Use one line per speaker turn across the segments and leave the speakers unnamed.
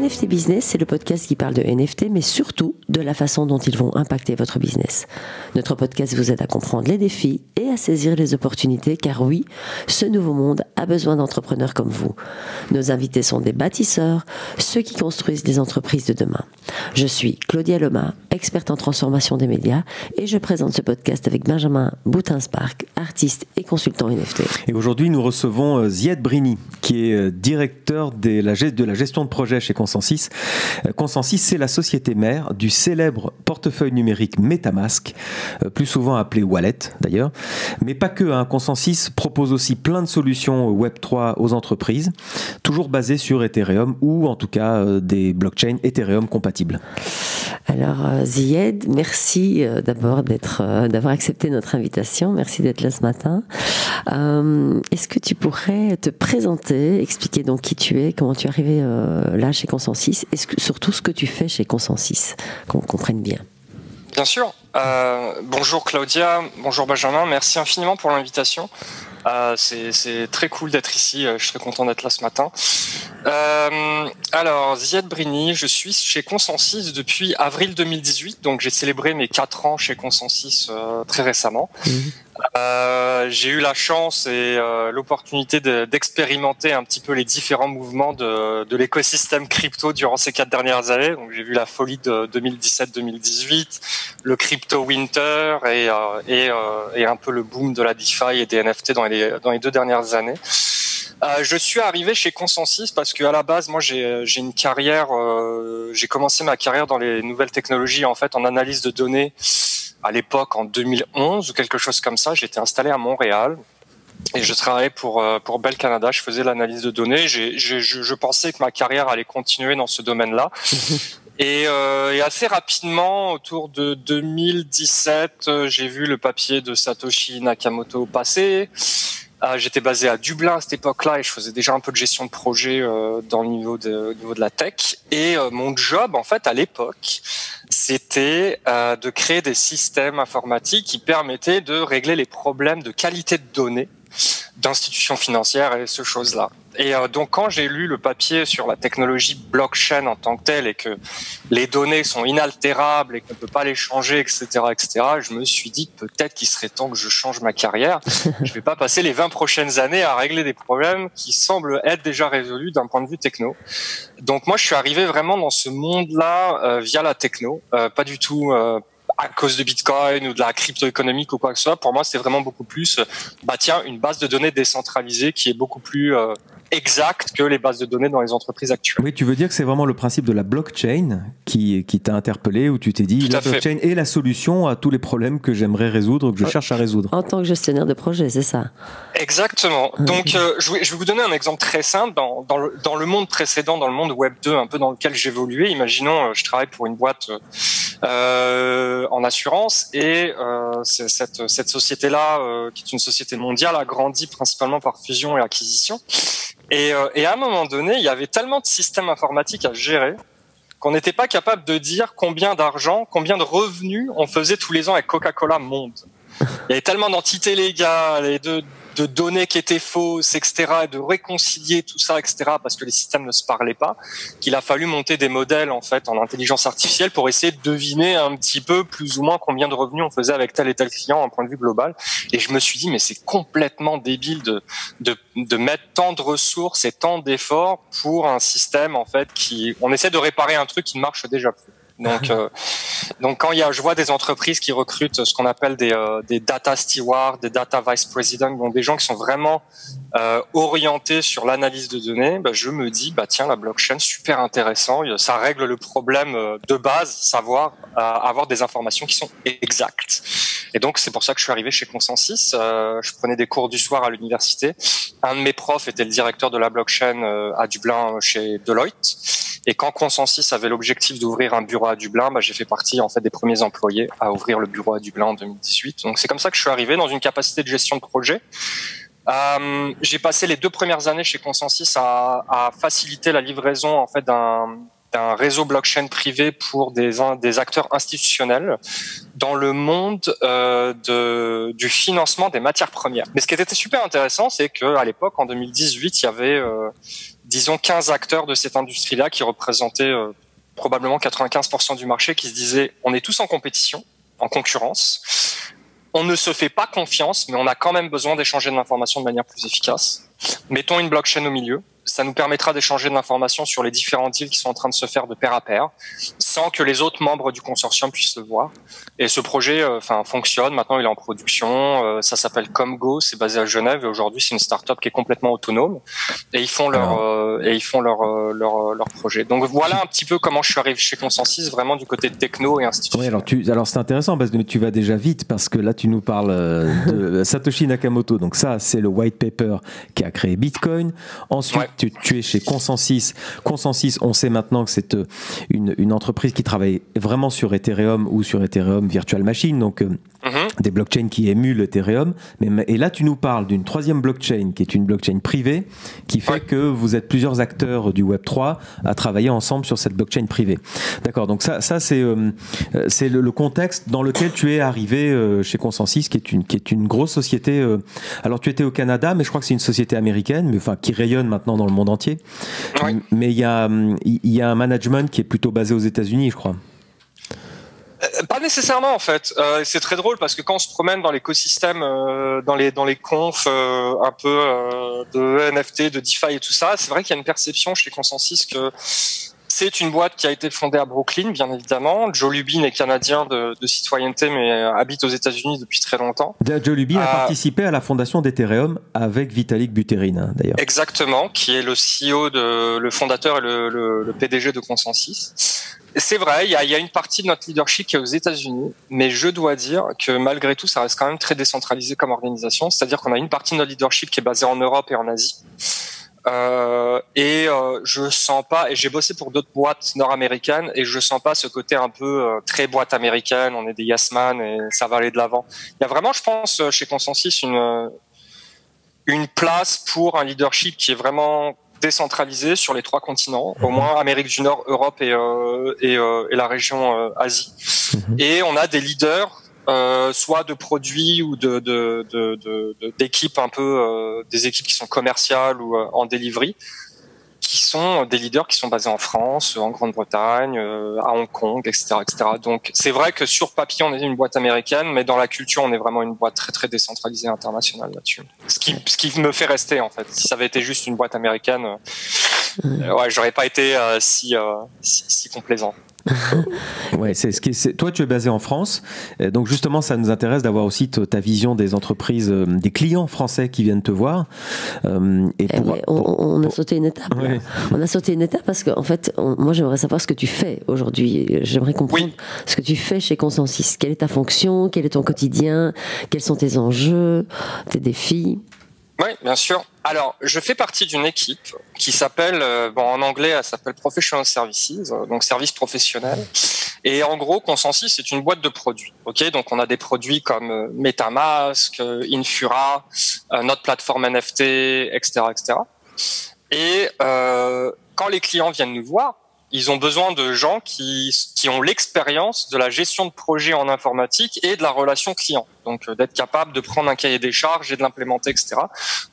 NFT Business, c'est le podcast qui parle de NFT, mais surtout de la façon dont ils vont impacter votre business. Notre podcast vous aide à comprendre les défis et à saisir les opportunités, car oui, ce nouveau monde a besoin d'entrepreneurs comme vous. Nos invités sont des bâtisseurs, ceux qui construisent les entreprises de demain. Je suis Claudia Loma, experte en transformation des médias, et je présente ce podcast avec Benjamin Boutins-Park, artiste et consultant NFT.
Et aujourd'hui, nous recevons Zied Brini, qui est directeur de la gestion de projet chez Consensus. Consensus, c'est la société mère du célèbre portefeuille numérique MetaMask, plus souvent appelé Wallet d'ailleurs. Mais pas que, hein. Consensus propose aussi plein de solutions Web3 aux entreprises, toujours basées sur Ethereum ou en tout cas des blockchains Ethereum compatibles.
Alors Zied, merci d'abord d'avoir accepté notre invitation. Merci d'être là ce matin. Est-ce que tu pourrais te présenter, expliquer donc qui tu es, comment tu es arrivé là chez Consensus et surtout ce que tu fais chez Consensus, qu'on comprenne bien.
Bien sûr. Bonjour Claudia, bonjour Benjamin, merci infiniment pour l'invitation. C'est très cool d'être ici, je suis très content d'être là ce matin. Alors, Zied Brini, je suis chez Consensus depuis avril 2018, donc j'ai célébré mes 4 ans chez Consensus très récemment. J'ai eu la chance et l'opportunité d'expérimenter un petit peu les différents mouvements de l'écosystème crypto durant ces 4 dernières années. Donc j'ai vu la folie de 2017-2018, le crypto winter et un peu le boom de la DeFi et des NFT dans les 2 dernières années. Je suis arrivé chez Consensus parce que à la base, moi, j'ai une carrière. J'ai commencé ma carrière dans les nouvelles technologies, en fait, en analyse de données. À l'époque, en 2011 ou quelque chose comme ça, j'étais installé à Montréal et je travaillais pour Bell Canada. Je faisais l'analyse de données. Je pensais que ma carrière allait continuer dans ce domaine-là. Et assez rapidement, autour de 2017, j'ai vu le papier de Satoshi Nakamoto passer. J'étais basé à Dublin à cette époque-là et je faisais déjà un peu de gestion de projet dans le niveau de la tech. Et mon job, en fait, à l'époque, c'était de créer des systèmes informatiques qui permettaient de régler les problèmes de qualité de données d'institutions financières et ce choses-là. Et donc quand j'ai lu le papier sur la technologie blockchain en tant que telle et que les données sont inaltérables et qu'on ne peut pas les changer, etc., je me suis dit peut-être qu'il serait temps que je change ma carrière. Je vais pas passer les 20 prochaines années à régler des problèmes qui semblent être déjà résolus d'un point de vue techno. Donc moi je suis arrivé vraiment dans ce monde-là via la techno, pas du tout à cause de Bitcoin ou de la crypto économique ou quoi que ce soit. Pour moi, c'est vraiment beaucoup plus, une base de données décentralisée qui est beaucoup plus exact que les bases de données dans les entreprises actuelles.
Oui, tu veux dire que c'est vraiment le principe de la blockchain qui t'a interpellé, où tu t'es dit la blockchain est la solution à tous les problèmes que j'aimerais résoudre, que je cherche à résoudre.
En tant que gestionnaire de projet, c'est ça?
Exactement. Donc, je vais vous donner un exemple très simple. Dans le monde précédent, dans le monde Web 2, un peu dans lequel j'évoluais, imaginons, je travaille pour une boîte en assurance et cette société-là, qui est une société mondiale, a grandi principalement par fusion et acquisition. Et à un moment donné, il y avait tellement de systèmes informatiques à gérer qu'on n'était pas capable de dire combien d'argent, combien de revenus on faisait tous les ans avec Coca-Cola Monde. Il y avait tellement d'entités légales et de données qui étaient fausses, etc., et de réconcilier tout ça, etc., parce que les systèmes ne se parlaient pas, qu'il a fallu monter des modèles, en fait, en intelligence artificielle pour essayer de deviner un petit peu, plus ou moins, combien de revenus on faisait avec tel et tel client, en point de vue global. Et je me suis dit, mais c'est complètement débile de mettre tant de ressources et tant d'efforts pour un système, en fait, on essaie de réparer un truc qui ne marche déjà plus. Donc quand je vois des entreprises qui recrutent ce qu'on appelle des data stewards, des data vice presidents, donc des gens qui sont vraiment orientés sur l'analyse de données, je me dis tiens, la blockchain, super intéressant, ça règle le problème de base, savoir avoir des informations qui sont exactes. Et donc c'est pour ça que je suis arrivé chez Consensus. Je prenais des cours du soir à l'université. Un de mes profs était le directeur de la blockchain à Dublin chez Deloitte. Et quand Consensus avait l'objectif d'ouvrir un bureau à Dublin, j'ai fait partie en fait des premiers employés à ouvrir le bureau à Dublin en 2018. Donc c'est comme ça que je suis arrivé dans une capacité de gestion de projet. J'ai passé les 2 premières années chez Consensus à faciliter la livraison en fait d'un réseau blockchain privé pour des acteurs institutionnels dans le monde du financement des matières premières. Mais ce qui était super intéressant, c'est qu'à l'époque, en 2018, il y avait, disons, 15 acteurs de cette industrie-là qui représentaient probablement 95% du marché, qui se disaient « on est tous en compétition, en concurrence ». On ne se fait pas confiance, mais on a quand même besoin d'échanger de l'information de manière plus efficace. Mettons une blockchain au milieu. Ça nous permettra d'échanger de l'information sur les différents deals qui sont en train de se faire de pair à pair, sans que les autres membres du consortium puissent le voir. Et ce projet, fonctionne. Maintenant, il est en production. Ça s'appelle Comgo. C'est basé à Genève. Et aujourd'hui, c'est une start-up qui est complètement autonome. Et ils font leur projet. Donc voilà un petit peu comment je suis arrivé chez Consensus, vraiment du côté techno et institutionnel.
Oui, alors c'est intéressant parce que tu vas déjà vite, parce que là, tu nous parles de Satoshi Nakamoto. Donc ça, c'est le white paper qui a créé Bitcoin. Ensuite, tu es chez Consensus. Consensus, on sait maintenant que c'est une entreprise qui travaille vraiment sur Ethereum ou sur Ethereum Virtual Machine, donc des blockchains qui émulent Ethereum. Et là, tu nous parles d'une troisième blockchain qui est une blockchain privée qui fait que vous êtes plusieurs acteurs du Web3 à travailler ensemble sur cette blockchain privée. D'accord, donc ça c'est le contexte dans lequel tu es arrivé chez Consensus, qui est une grosse société. Alors, tu étais au Canada, mais je crois que c'est une société américaine, mais enfin qui rayonne maintenant dans le monde entier. Oui. Mais il y a un management qui est plutôt basé aux États-Unis, je crois.
Pas nécessairement en fait. C'est très drôle parce que quand on se promène dans l'écosystème, dans les confs un peu de NFT, de DeFi et tout ça, c'est vrai qu'il y a une perception chez Consensus que c'est une boîte qui a été fondée à Brooklyn, bien évidemment. Joe Lubin est canadien de citoyenneté, mais habite aux États-Unis depuis très longtemps.
Joe Lubin a participé à la fondation d'Ethereum avec Vitalik Buterin, d'ailleurs.
Exactement, qui est le CEO, le fondateur et le PDG de Consensus. C'est vrai, il y a une partie de notre leadership qui est aux États-Unis, mais je dois dire que malgré tout, ça reste quand même très décentralisé comme organisation. C'est-à-dire qu'on a une partie de notre leadership qui est basée en Europe et en Asie. Je sens pas, et j'ai bossé pour d'autres boîtes nord-américaines, et je sens pas ce côté un peu très boîte américaine, on est des yes man et ça va aller de l'avant. Il y a vraiment, je pense, chez Consensus une place pour un leadership qui est vraiment décentralisé sur les 3 continents, au moins Amérique du Nord, Europe et la région Asie. Et on a des leaders soit de produits ou d'équipes un peu des équipes qui sont commerciales ou en delivery, qui sont des leaders qui sont basés en France, en Grande-Bretagne, à Hong Kong, etc., etc. Donc c'est vrai que sur papier on est une boîte américaine, mais dans la culture on est vraiment une boîte très très décentralisée internationale là-dessus. Ce qui me fait rester en fait. Si ça avait été juste une boîte américaine, j'aurais pas été si complaisant.
Ouais, toi tu es basé en France, donc justement ça nous intéresse d'avoir aussi ta vision des entreprises, des clients français qui viennent te voir.
On a sauté une étape. Ouais. On a sauté une étape parce que en fait, moi j'aimerais savoir ce que tu fais aujourd'hui. J'aimerais comprendre ce que tu fais chez Consensus. Quelle est ta fonction? Quel est ton quotidien? Quels sont tes enjeux, tes défis?
Oui, bien sûr. Alors, je fais partie d'une équipe qui s'appelle, en anglais, elle s'appelle Professional Services, donc services professionnels. Et en gros, Consensus, c'est une boîte de produits. Ok, donc on a des produits comme MetaMask, Infura, notre plateforme NFT, etc., etc. Et quand les clients viennent nous voir, ils ont besoin de gens qui ont l'expérience de la gestion de projet en informatique et de la relation client. Donc, d'être capable de prendre un cahier des charges et de l'implémenter, etc.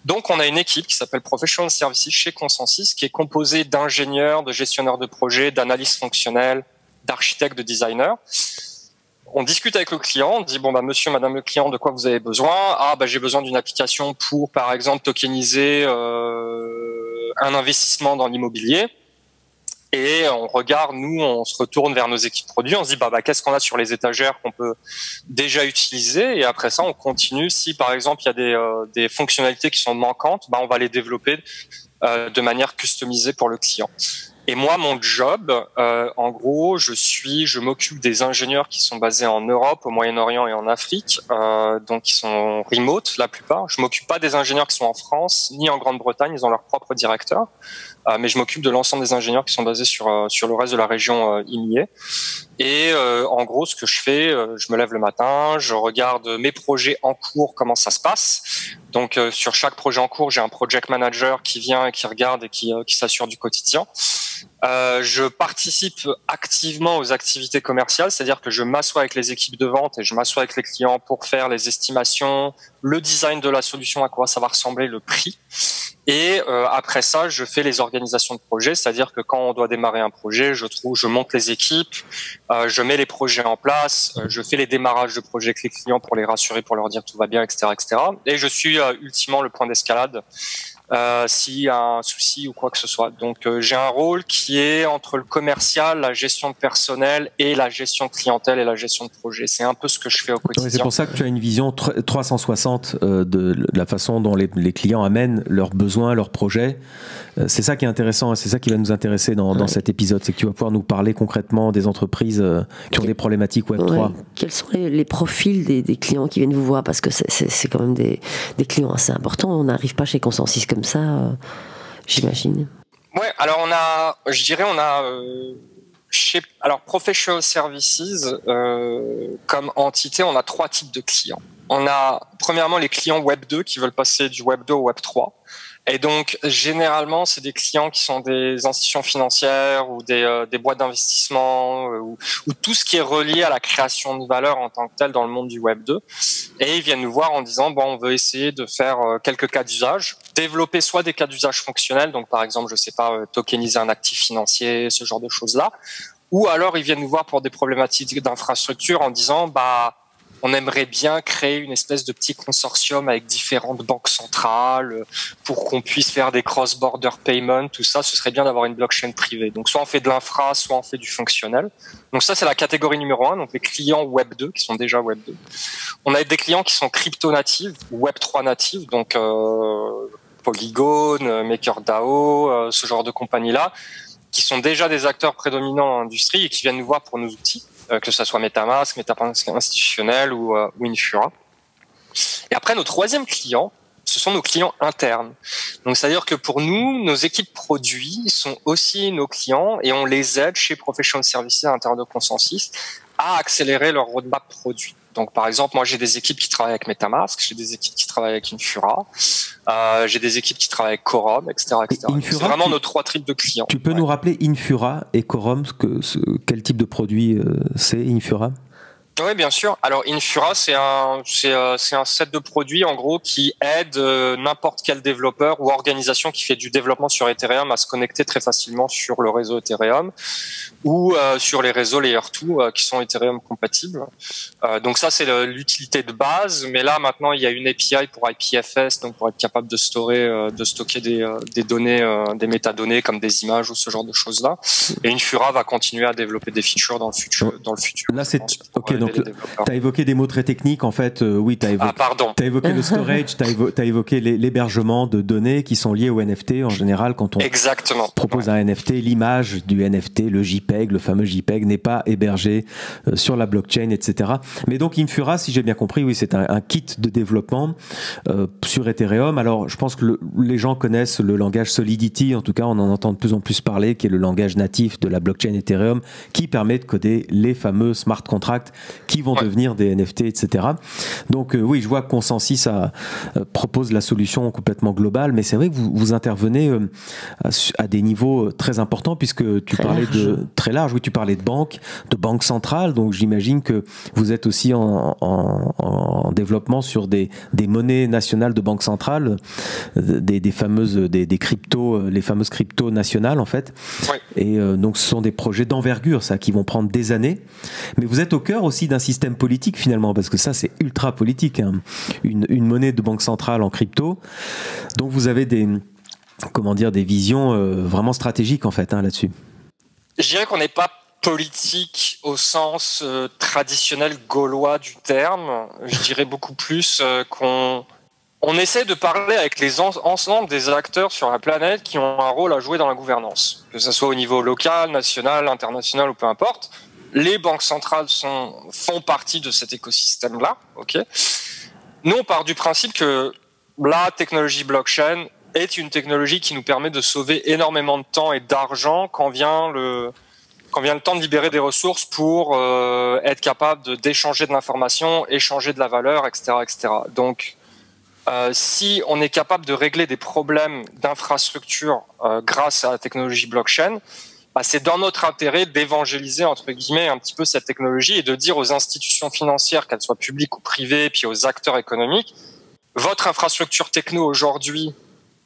Donc, on a une équipe qui s'appelle Professional Services chez Consensus, qui est composée d'ingénieurs, de gestionnaires de projet, d'analystes fonctionnels, d'architectes, de designers. On discute avec le client, on dit monsieur, madame le client, de quoi vous avez besoin? J'ai besoin d'une application pour, par exemple, tokeniser un investissement dans l'immobilier. Et on regarde, nous, on se retourne vers nos équipes produits, on se dit qu'est-ce qu'on a sur les étagères qu'on peut déjà utiliser, et après ça on continue. Si par exemple il y a des fonctionnalités qui sont manquantes, on va les développer de manière customisée pour le client. Et moi, mon job, en gros, je m'occupe des ingénieurs qui sont basés en Europe, au Moyen-Orient et en Afrique, donc qui sont remote la plupart. Je m'occupe pas des ingénieurs qui sont en France ni en Grande-Bretagne, ils ont leur propre directeur. Mais je m'occupe de l'ensemble des ingénieurs qui sont basés sur le reste de la région IMIA. Et en gros, ce que je fais, je me lève le matin, je regarde mes projets en cours, comment ça se passe. Donc sur chaque projet en cours, j'ai un project manager qui vient et qui regarde et qui s'assure du quotidien. Je participe activement aux activités commerciales, c'est-à-dire que je m'assois avec les équipes de vente et je m'assois avec les clients pour faire les estimations, le design de la solution, à quoi ça va ressembler, le prix. Et après ça, je fais les organisations de projet, c'est-à-dire que quand on doit démarrer un projet, je monte les équipes, je mets les projets en place, je fais les démarrages de projets avec les clients pour les rassurer, pour leur dire tout va bien, etc., etc. Et je suis ultimement le point d'escalade s'il y a un souci ou quoi que ce soit. Donc j'ai un rôle qui est entre le commercial, la gestion de personnel et la gestion de clientèle et la gestion de projet. C'est un peu ce que je fais au quotidien.
Ouais, c'est pour ça que tu as une vision 360 de la façon dont les clients amènent leurs besoins, leurs projets. C'est ça qui est intéressant, c'est ça qui va nous intéresser dans cet épisode, c'est que tu vas pouvoir nous parler concrètement des entreprises qui ont des problématiques Web3.
Ouais. Quels sont les profils des clients qui viennent vous voir? Parce que c'est quand même des clients assez importants. On n'arrive pas chez Consensus comme ça, j'imagine.
Ouais, alors on a alors Professional Services comme entité, on a 3 types de clients. On a premièrement les clients Web 2 qui veulent passer du Web 2 au Web 3. Et donc, généralement, c'est des clients qui sont des institutions financières ou des boîtes d'investissement ou tout ce qui est relié à la création de valeur en tant que telle dans le monde du Web 2. Et ils viennent nous voir en disant, bon, on veut essayer de faire quelques cas d'usage, développer soit des cas d'usage fonctionnels, donc par exemple, je sais pas, tokeniser un actif financier, ce genre de choses-là, ou alors ils viennent nous voir pour des problématiques d'infrastructure en disant, bah, on aimerait bien créer une espèce de petit consortium avec différentes banques centrales pour qu'on puisse faire des cross-border payments, tout ça. Ce serait bien d'avoir une blockchain privée. Donc, soit on fait de l'infra, soit on fait du fonctionnel. Donc, ça, c'est la catégorie numéro 1. Donc, les clients Web 2 qui sont déjà Web 2. On a des clients qui sont crypto-natifs, Web 3 natifs, donc Polygon, MakerDAO, ce genre de compagnies-là, qui sont déjà des acteurs prédominants dans l'industrie et qui viennent nous voir pour nos outils. Que ce soit MetaMask, MetaMask institutionnel ou Infura. Et après, nos troisième clients, ce sont nos clients internes. Donc, c'est-à-dire que pour nous, nos équipes produits sont aussi nos clients et on les aide chez Professional Services à l'intérieur de Consensus à accélérer leur roadmap produit. Donc, par exemple, moi, j'ai des équipes qui travaillent avec MetaMask, j'ai des équipes qui travaillent avec Infura, j'ai des équipes qui travaillent avec Quorum, etc., etc. C'est vraiment nos 3 types de clients.
Tu peux nous rappeler Infura et Quorum, quel type de produit c'est Infura?
Oui, bien sûr. Alors, Infura, c'est un set de produits, en gros, qui aide n'importe quel développeur ou organisation qui fait du développement sur Ethereum à se connecter très facilement sur le réseau Ethereum ou sur les réseaux Layer 2 qui sont Ethereum compatibles. Donc ça, c'est l'utilité de base. Mais là, maintenant, il y a une API pour IPFS, donc pour être capable de stocker des données, des métadonnées comme des images ou ce genre de choses-là. Et Infura va continuer à développer des features dans le futur.
Là, c'est ok. Donc, tu as évoqué des mots très techniques, en fait. Oui, tu as évoqué le storage, tu as évoqué l'hébergement de données qui sont liées au NFT. En général, quand on propose un NFT, l'image du NFT, le JPEG, le fameux JPEG, n'est pas hébergé sur la blockchain, etc. Mais donc, Infura, si j'ai bien compris, oui, c'est un kit de développement sur Ethereum. Alors, je pense que les gens connaissent le langage Solidity. En tout cas, on en entend de plus en plus parler, qui est le langage natif de la blockchain Ethereum, qui permet de coder les fameux smart contracts qui vont devenir des NFT, etc. Donc oui, je vois que Consensus propose la solution complètement globale, mais c'est vrai que vous intervenez à des niveaux très importants, puisque tu parlais très large, oui, tu parlais de banques centrales, donc j'imagine que vous êtes aussi en développement sur des monnaies nationales de banques centrales, des cryptos, les fameuses cryptos nationales en fait. Ouais. Et donc ce sont des projets d'envergure, ça, qui vont prendre des années. Mais vous êtes au cœur aussi d'un système politique finalement, parce que ça c'est ultra politique, hein. Une monnaie de banque centrale en crypto. Donc vous avez des visions vraiment stratégiques en fait, hein, là-dessus.
Je dirais qu'on n'est pas politique au sens traditionnel gaulois du terme. Je dirais beaucoup plus qu'on essaie de parler avec ensemble des acteurs sur la planète qui ont un rôle à jouer dans la gouvernance, que ce soit au niveau local, national, international ou peu importe. Les banques centrales font partie de cet écosystème-là. Okay. Nous, on part du principe que la technologie blockchain est une technologie qui nous permet de sauver énormément de temps et d'argent quand vient le temps de libérer des ressources pour être capable d'échanger de l'information, échanger de la valeur, etc., etc. Donc, si on est capable de régler des problèmes d'infrastructure grâce à la technologie blockchain, c'est dans notre intérêt d'évangéliser, entre guillemets, un petit peu cette technologie et de dire aux institutions financières, qu'elles soient publiques ou privées, puis aux acteurs économiques, votre infrastructure techno aujourd'hui,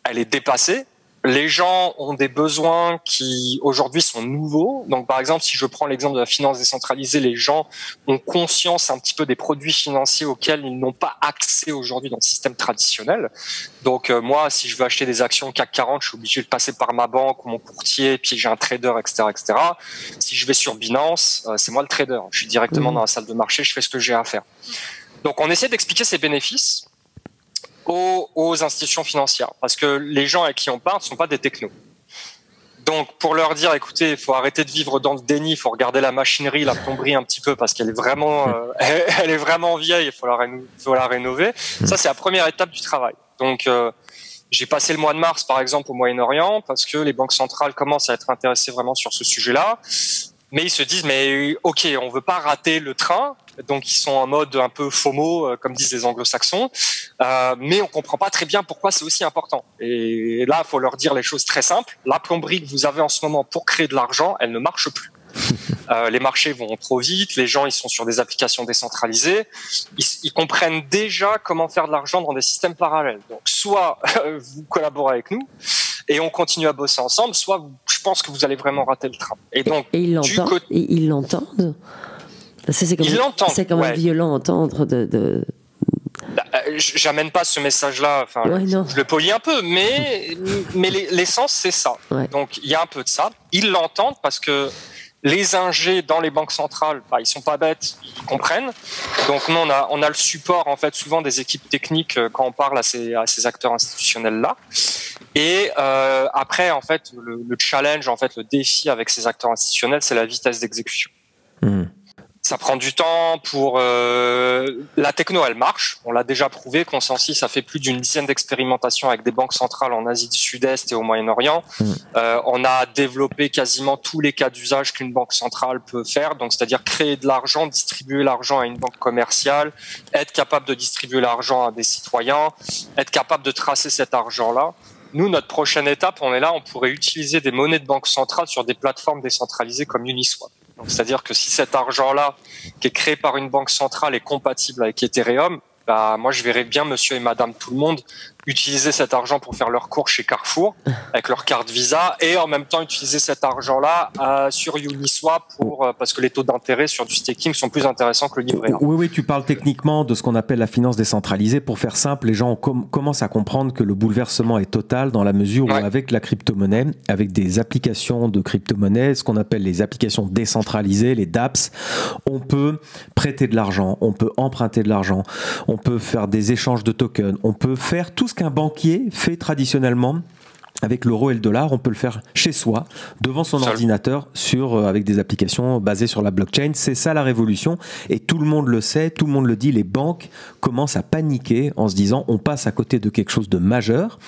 elle est dépassée. Les gens ont des besoins qui aujourd'hui sont nouveaux. Donc par exemple, si je prends l'exemple de la finance décentralisée, les gens ont conscience un petit peu des produits financiers auxquels ils n'ont pas accès aujourd'hui dans le système traditionnel. Donc moi, si je veux acheter des actions CAC 40, je suis obligé de passer par ma banque ou mon courtier, puis j'ai un trader, etc., etc. Si je vais sur Binance, c'est moi le trader. Je suis directement dans la salle de marché, je fais ce que j'ai à faire. Donc on essaie d'expliquer ces bénéfices aux institutions financières, parce que les gens avec qui on parle ne sont pas des technos. Donc, pour leur dire, écoutez, il faut arrêter de vivre dans le déni, il faut regarder la machinerie, la plomberie un petit peu, parce qu'elle est vraiment, elle est vraiment vieille, il faut la rénover. Ça, c'est la première étape du travail. Donc, j'ai passé le mois de mars, par exemple, au Moyen-Orient, parce que les banques centrales commencent à être intéressées vraiment sur ce sujet-là. Mais ils se disent, mais ok, on veut pas rater le train, donc ils sont en mode un peu FOMO, comme disent les anglo-saxons, mais on comprend pas très bien pourquoi c'est aussi important. Et là, il faut leur dire les choses très simples. La plomberie que vous avez en ce moment pour créer de l'argent, elle ne marche plus. Les marchés vont trop vite, les gens ils sont sur des applications décentralisées, ils comprennent déjà comment faire de l'argent dans des systèmes parallèles. Donc soit vous collaborez avec nous et on continue à bosser ensemble, soit je pense que vous allez vraiment rater le train. Et donc
ils l'entendent. C'est quand même violent à entendre de...
J'amène pas ce message-là, enfin, je le polis un peu, mais l'essence c'est ça. Ouais. Donc il y a un peu de ça. Ils l'entendent parce que les ingés dans les banques centrales, ils sont pas bêtes, ils comprennent. Donc nous on a le support en fait souvent des équipes techniques quand on parle à ces acteurs institutionnels là. Et après en fait le challenge, en fait le défi avec ces acteurs institutionnels, c'est la vitesse d'exécution. Ça prend du temps pour la techno, elle marche. On l'a déjà prouvé. Consensus a fait plus d'une dizaine d'expérimentations avec des banques centrales en Asie du Sud-Est et au Moyen-Orient. On a développé quasiment tous les cas d'usage qu'une banque centrale peut faire. Donc, c'est-à-dire créer de l'argent, distribuer l'argent à une banque commerciale, être capable de distribuer l'argent à des citoyens, être capable de tracer cet argent-là. Nous, notre prochaine étape, on est là, on pourrait utiliser des monnaies de banque centrale sur des plateformes décentralisées comme Uniswap. C'est-à-dire que si cet argent-là, qui est créé par une banque centrale, est compatible avec Ethereum, moi je verrais bien monsieur et madame tout le monde utiliser cet argent pour faire leurs cours chez Carrefour avec leur carte Visa et en même temps utiliser cet argent-là sur Uniswap parce que les taux d'intérêt sur du staking sont plus intéressants que le livret A.
Oui, tu parles techniquement de ce qu'on appelle la finance décentralisée. Pour faire simple, les gens commencent à comprendre que le bouleversement est total dans la mesure où avec la crypto-monnaie, avec des applications de crypto-monnaie, ce qu'on appelle les applications décentralisées, les dApps, on peut prêter de l'argent, on peut emprunter de l'argent, on peut faire des échanges de tokens, on peut faire tout ce qu'un banquier fait traditionnellement avec l'euro et le dollar, on peut le faire chez soi, devant son ordinateur, avec des applications basées sur la blockchain. C'est ça la révolution, et tout le monde le sait, tout le monde le dit. Les banques commencent à paniquer en se disant on passe à côté de quelque chose de majeur.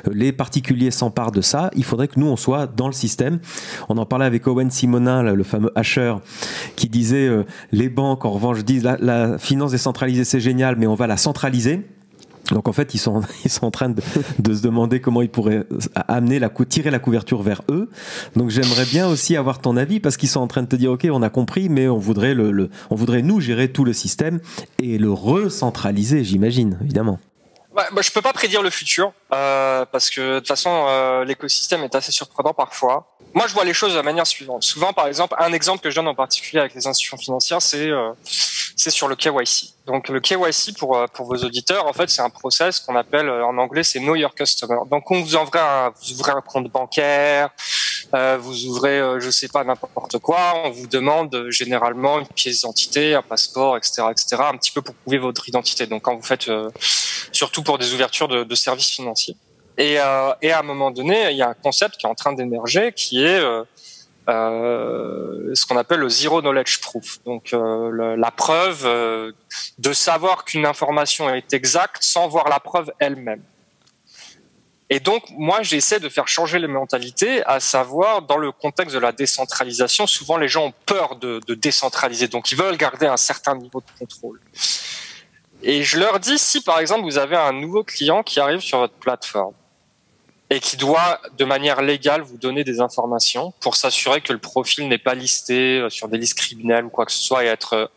Les particuliers s'emparent de ça. Il faudrait que nous, on soit dans le système. On en parlait avec Owen Simonin, le fameux hasher, qui disait les banques, en revanche, disent la finance décentralisée, c'est génial, mais on va la centraliser. Donc en fait, ils sont en train de se demander comment ils pourraient tirer la couverture vers eux. Donc j'aimerais bien aussi avoir ton avis, parce qu'ils sont en train de te dire ok, on a compris, mais on voudrait nous gérer tout le système et le recentraliser, j'imagine, évidemment.
Je peux pas prédire le futur parce que de toute façon l'écosystème est assez surprenant parfois. Moi, je vois les choses de la manière suivante. Souvent, par exemple, un exemple que je donne en particulier avec les institutions financières, c'est sur le KYC. Donc, le KYC pour vos auditeurs, en fait, c'est un process qu'on appelle en anglais, c'est Know Your Customer. Donc, quand vous ouvrez un compte bancaire, vous ouvrez, je sais pas, n'importe quoi, on vous demande généralement une pièce d'identité, un passeport, etc., un petit peu pour prouver votre identité. Donc, quand vous faites, surtout pour des ouvertures de services financiers. Et à un moment donné, il y a un concept qui est en train d'émerger, qui est ce qu'on appelle le Zero Knowledge Proof. Donc la preuve de savoir qu'une information est exacte sans voir la preuve elle-même. Et donc, moi, j'essaie de faire changer les mentalités, à savoir, dans le contexte de la décentralisation, souvent les gens ont peur de décentraliser, donc ils veulent garder un certain niveau de contrôle. Et je leur dis, si par exemple vous avez un nouveau client qui arrive sur votre plateforme, et qui doit, de manière légale, vous donner des informations pour s'assurer que le profil n'est pas listé sur des listes criminelles ou quoi que ce soit et être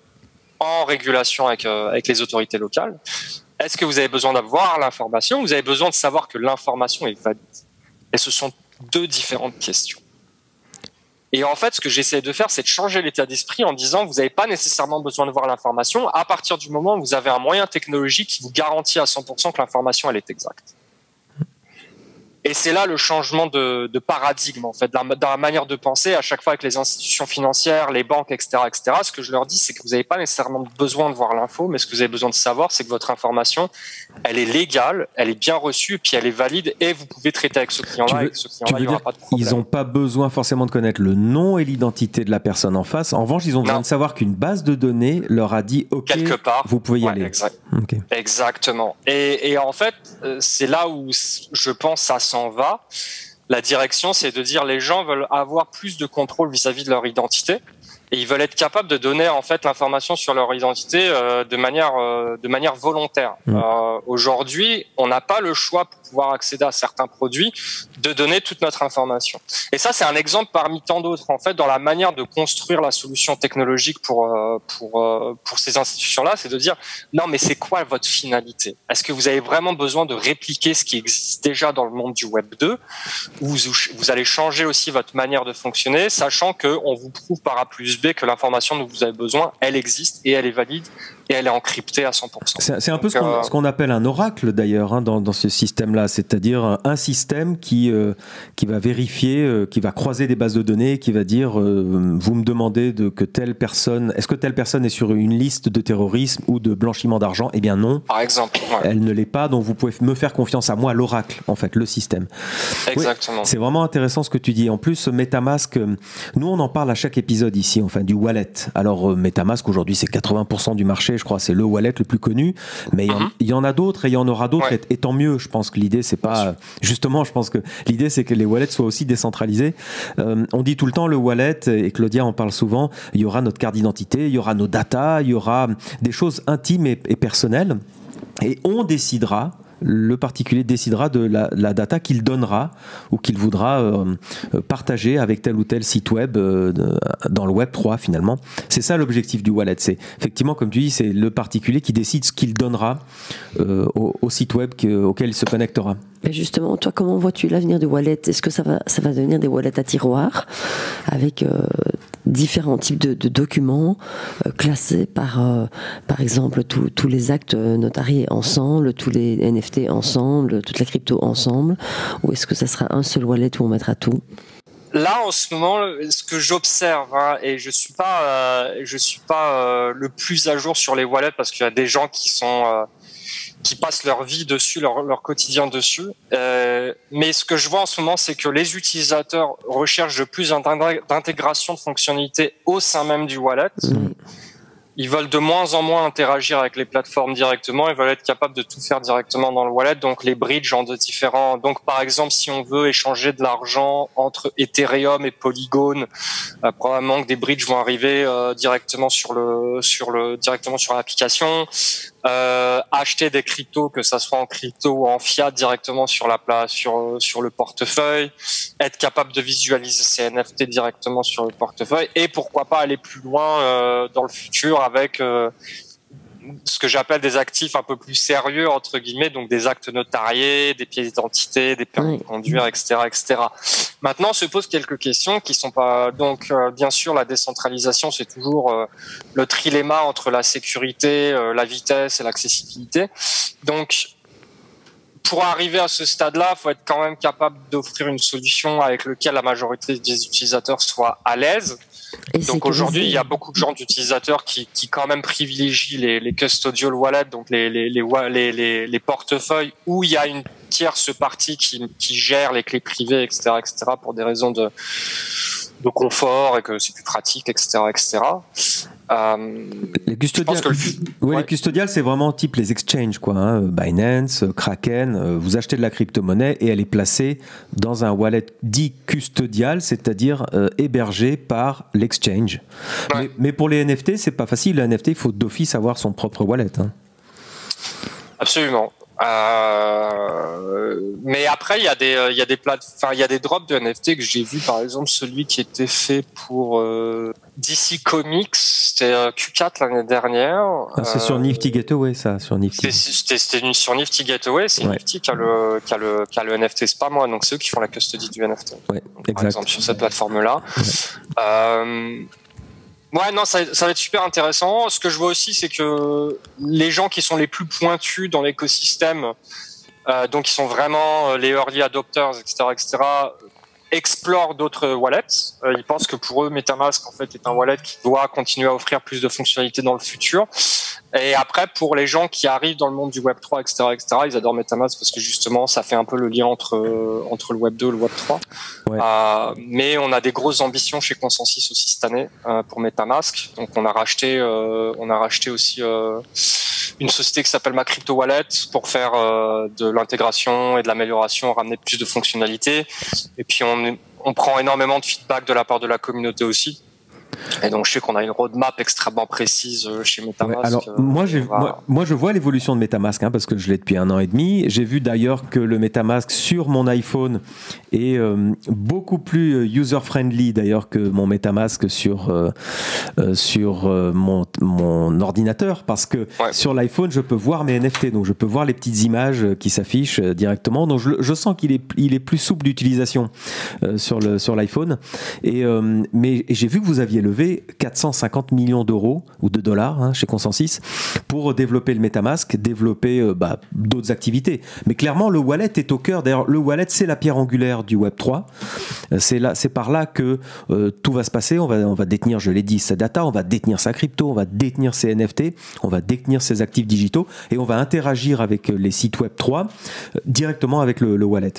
en régulation avec les autorités locales. Est-ce que vous avez besoin d'avoir l'information? Vous avez besoin de savoir que l'information est valide. Et ce sont deux différentes questions. Et en fait, ce que j'essaie de faire, c'est de changer l'état d'esprit en disant vous n'avez pas nécessairement besoin de voir l'information à partir du moment où vous avez un moyen technologique qui vous garantit à 100% que l'information elle est exacte. Et c'est là le changement de paradigme, en fait, dans la manière de penser. À chaque fois avec les institutions financières, les banques, etc., ce que je leur dis, c'est que vous n'avez pas nécessairement besoin de voir l'info, mais ce que vous avez besoin de savoir, c'est que votre information, elle est légale, elle est bien reçue, puis elle est valide, et vous pouvez traiter avec ce client-là. Avec ce client-là, il n'y aura pas de problème.
Ils n'ont pas besoin forcément de connaître le nom et l'identité de la personne en face. En revanche, ils ont besoin de savoir qu'une base de données leur a dit OK, quelque part, vous pouvez y aller.
Okay. Exactement. Et en fait, c'est là où je pense ça s'en va. La direction, c'est de dire les gens veulent avoir plus de contrôle vis-à-vis de leur identité et ils veulent être capables de donner en fait l'information sur leur identité de manière volontaire. Aujourd'hui, on n'a pas le choix pour pouvoir accéder à certains produits de donner toute notre information. Et ça, c'est un exemple parmi tant d'autres en fait dans la manière de construire la solution technologique pour ces institutions-là, c'est de dire non mais c'est quoi votre finalité? Est-ce que vous avez vraiment besoin de répliquer ce qui existe déjà dans le monde du Web 2 ou vous allez changer aussi votre manière de fonctionner, sachant que on vous prouve par A plus B que l'information dont vous avez besoin, elle existe et elle est valide et elle est encryptée à 100%.
C'est un peu ce qu'on appelle un oracle d'ailleurs hein, dans ce système-là, c'est-à-dire un système qui va vérifier, qui va croiser des bases de données, qui va dire vous me demandez que telle personne, est-ce que telle personne est sur une liste de terrorisme ou de blanchiment d'argent? Eh bien non.
Par exemple. Ouais.
Elle ne l'est pas, donc vous pouvez me faire confiance à moi, l'oracle en fait, le système.
Exactement.
Oui, c'est vraiment intéressant ce que tu dis. En plus, MetaMask, nous on en parle à chaque épisode ici, enfin du wallet. Alors MetaMask aujourd'hui c'est 80% du marché, je crois, c'est le wallet le plus connu, mais il y en a d'autres et il y en aura d'autres, et tant mieux. Je pense que l'idée c'est pas, justement, je pense que l'idée c'est que les wallets soient aussi décentralisés. On dit tout le temps le wallet, et Claudia en parle souvent, il y aura notre carte d'identité, il y aura nos datas, il y aura des choses intimes et personnelles, et on décidera, le particulier décidera de la data qu'il donnera ou qu'il voudra partager avec tel ou tel site web dans le Web 3 finalement. C'est ça l'objectif du wallet. C'est effectivement, comme tu dis, c'est le particulier qui décide ce qu'il donnera au site web auquel il se connectera.
Et justement, toi, comment vois-tu l'avenir du wallet? Est-ce que ça va devenir des wallets à tiroir avec différents types de documents classés par exemple tous les actes notariés ensemble, tous les NFT ensemble, toute la crypto ensemble, ou est-ce que ça sera un seul wallet où on mettra tout?
Là, en ce moment, ce que j'observe, hein, et je suis pas le plus à jour sur les wallets parce qu'il y a des gens qui passent leur vie dessus, leur quotidien dessus. Mais ce que je vois en ce moment, c'est que les utilisateurs recherchent de plus d'intégration de fonctionnalités au sein même du wallet. Ils veulent de moins en moins interagir avec les plateformes directement. Ils veulent être capables de tout faire directement dans le wallet. Donc, les bridges en de différents. Donc, par exemple, si on veut échanger de l'argent entre Ethereum et Polygon, probablement que des bridges vont arriver directement sur l'application. Acheter des cryptos, que ça soit en crypto ou en fiat, directement sur le portefeuille, être capable de visualiser ces NFT directement sur le portefeuille, et pourquoi pas aller plus loin dans le futur avec ce que j'appelle des actifs un peu plus sérieux entre guillemets, donc des actes notariés, des pièces d'identité, des permis de conduire, etc., etc. Maintenant, se posent quelques questions qui sont pas donc bien sûr la décentralisation, c'est toujours le trilemma entre la sécurité, la vitesse et l'accessibilité. Donc pour arriver à ce stade-là, il faut être quand même capable d'offrir une solution avec laquelle la majorité des utilisateurs soient à l'aise. Donc aujourd'hui, il y a beaucoup de gens d'utilisateurs qui quand même privilégient les custodial wallets, donc les portefeuilles où il y a une tierce partie qui gère les clés privées, etc., pour des raisons de confort et que c'est plus pratique, etc., etc.
Les custodiales, c'est vraiment type les exchanges, quoi, hein. Binance, Kraken, vous achetez de la crypto-monnaie et elle est placée dans un wallet dit custodial, c'est-à-dire hébergé par l'exchange. Ouais. Mais pour les NFT, c'est pas facile. Les NFT, il faut d'office avoir son propre wallet. Hein.
Absolument. Mais après, il y a des drops de NFT que j'ai vu, par exemple celui qui était fait pour DC Comics, c'était Q4 l'année dernière.
C'est sur Nifty Gateway, ça, sur Nifty.
C'était sur Nifty Gateway, c'est Nifty qui a le NFT, c'est pas moi, donc c'est eux qui font la custody du NFT.
Ouais,
donc, par exemple sur cette plateforme-là. Ouais, non, ça va être super intéressant. Ce que je vois aussi, c'est que les gens qui sont les plus pointus dans l'écosystème, donc qui sont vraiment les early adopters, etc., explorent d'autres wallets. Ils pensent que pour eux, MetaMask en fait est un wallet qui doit continuer à offrir plus de fonctionnalités dans le futur. Et après, pour les gens qui arrivent dans le monde du Web3, etc., ils adorent MetaMask parce que justement, ça fait un peu le lien entre le Web 2 et le Web 3. Ouais. Mais on a des grosses ambitions chez Consensus aussi cette année pour MetaMask. Donc, on a racheté aussi une société qui s'appelle Ma Crypto Wallet pour faire de l'intégration et de l'amélioration, ramener plus de fonctionnalités. Et puis, on prend énormément de feedback de la part de la communauté aussi. Et donc je sais qu'on a une roadmap extrêmement précise chez MetaMask.
Ouais, alors moi je vois l'évolution de MetaMask parce que je l'ai depuis 1 an et demi. J'ai vu d'ailleurs que le MetaMask sur mon iPhone est beaucoup plus user-friendly d'ailleurs que mon MetaMask sur mon ordinateur, parce que sur l'iPhone je peux voir mes NFT, donc je peux voir les petites images qui s'affichent directement. Donc je sens qu'il est plus souple d'utilisation sur l'iPhone. Mais j'ai vu que vous aviez levé 450 millions d'euros ou de dollars chez Consensus pour développer le MetaMask, développer d'autres activités. Mais clairement, le wallet est au cœur. D'ailleurs, le wallet, c'est la pierre angulaire du Web3. C'est par là que tout va se passer. On va détenir, je l'ai dit, sa data, on va détenir sa crypto, on va détenir ses NFT, on va détenir ses actifs digitaux et on va interagir avec les sites Web3 directement avec le wallet.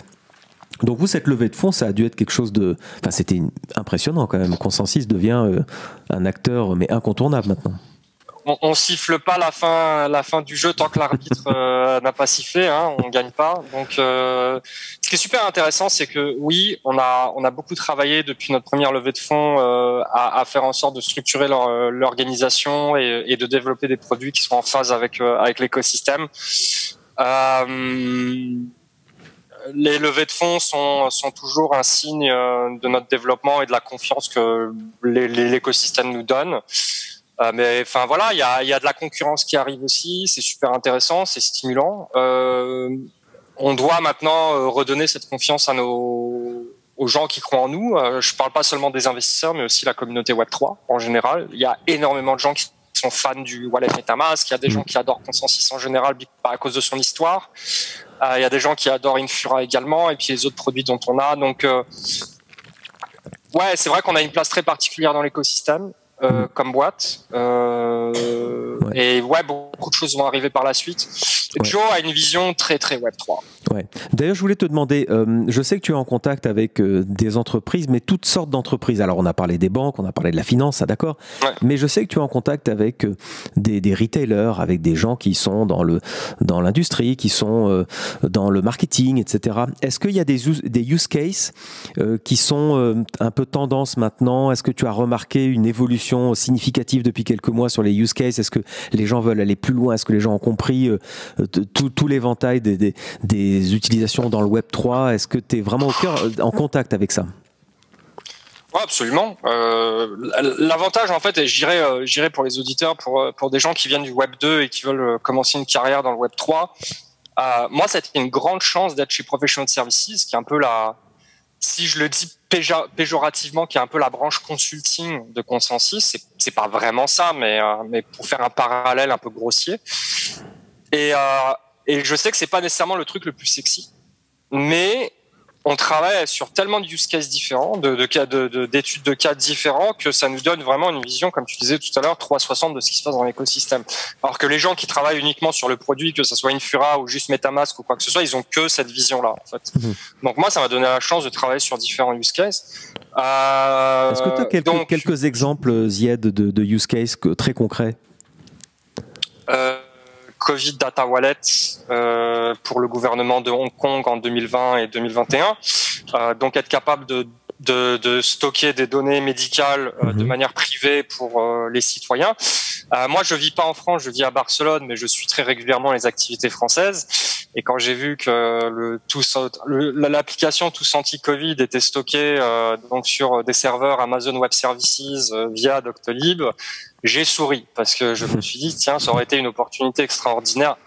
Donc vous, cette levée de fonds, ça a dû être quelque chose de... Enfin, c'était impressionnant quand même. Consensus devient un acteur, mais incontournable maintenant.
On siffle pas la fin du jeu tant que l'arbitre n'a pas sifflé, on gagne pas. Donc, ce qui est super intéressant, c'est que oui, on a beaucoup travaillé depuis notre première levée de fonds à faire en sorte de structurer l'organisation et de développer des produits qui sont en phase avec l'écosystème. Les levées de fonds sont toujours un signe de notre développement et de la confiance que l'écosystème nous donne. Mais enfin voilà, il y a de la concurrence qui arrive aussi, c'est super intéressant, c'est stimulant. On doit maintenant redonner cette confiance aux gens qui croient en nous. Je parle pas seulement des investisseurs, mais aussi la communauté Web3 en général. Il y a énormément de gens qui sont fans du wallet MetaMask. Il y a des gens qui adorent Consensus en général à cause de son histoire. Il y a des gens qui adorent Infura également, et puis les autres produits dont on a. Donc, ouais, c'est vrai qu'on a une place très particulière dans l'écosystème comme boîte. Et ouais, beaucoup de choses vont arriver par la suite. Joe a une vision très très Web3.
Ouais. D'ailleurs, je voulais te demander, je sais que tu es en contact avec des entreprises, mais toutes sortes d'entreprises. Alors, on a parlé des banques, on a parlé de la finance, ça d'accord. Ouais. Mais je sais que tu es en contact avec des retailers, avec des gens qui sont dans l'industrie, qui sont dans le marketing, etc. Est-ce qu'il y a des use cases qui sont un peu tendance maintenant? Est-ce que tu as remarqué une évolution significative depuis quelques mois sur les use cases? Est-ce que les gens veulent aller plus loin? Est-ce que les gens ont compris tout l'éventail des utilisations dans le Web 3? Est-ce que tu es vraiment au cœur, en contact avec ça?
Ouais, absolument. L'avantage, en fait, et je dirais pour les auditeurs, pour des gens qui viennent du Web 2 et qui veulent commencer une carrière dans le Web 3, moi, c'était une grande chance d'être chez Professional Services, qui est un peu si je le dis péjorativement, qui est un peu la branche consulting de Consensus. C'est pas vraiment ça, mais pour faire un parallèle un peu grossier. Et je sais que c'est pas nécessairement le truc le plus sexy, mais on travaille sur tellement de use cases différents, d'études de cas différents, que ça nous donne vraiment une vision, comme tu disais tout à l'heure, 360 de ce qui se passe dans l'écosystème. Alors que les gens qui travaillent uniquement sur le produit, que ce soit Infura ou juste MetaMask ou quoi que ce soit, ils ont que cette vision-là, en fait. Donc moi, ça m'a donné la chance de travailler sur différents use cases.
Est-ce que tu as quelques exemples, Zied, de use cases très concrets?
Covid Data Wallet pour le gouvernement de Hong Kong en 2020 et 2021. Donc être capable de stocker des données médicales de manière privée pour les citoyens. Moi, je vis pas en France, je vis à Barcelone, mais je suis très régulièrement les activités françaises. Et quand j'ai vu que l'application Tous Anti-Covid était stockée donc sur des serveurs Amazon Web Services via Doctolib, j'ai souri parce que je me suis dit tiens, ça aurait été une opportunité extraordinaire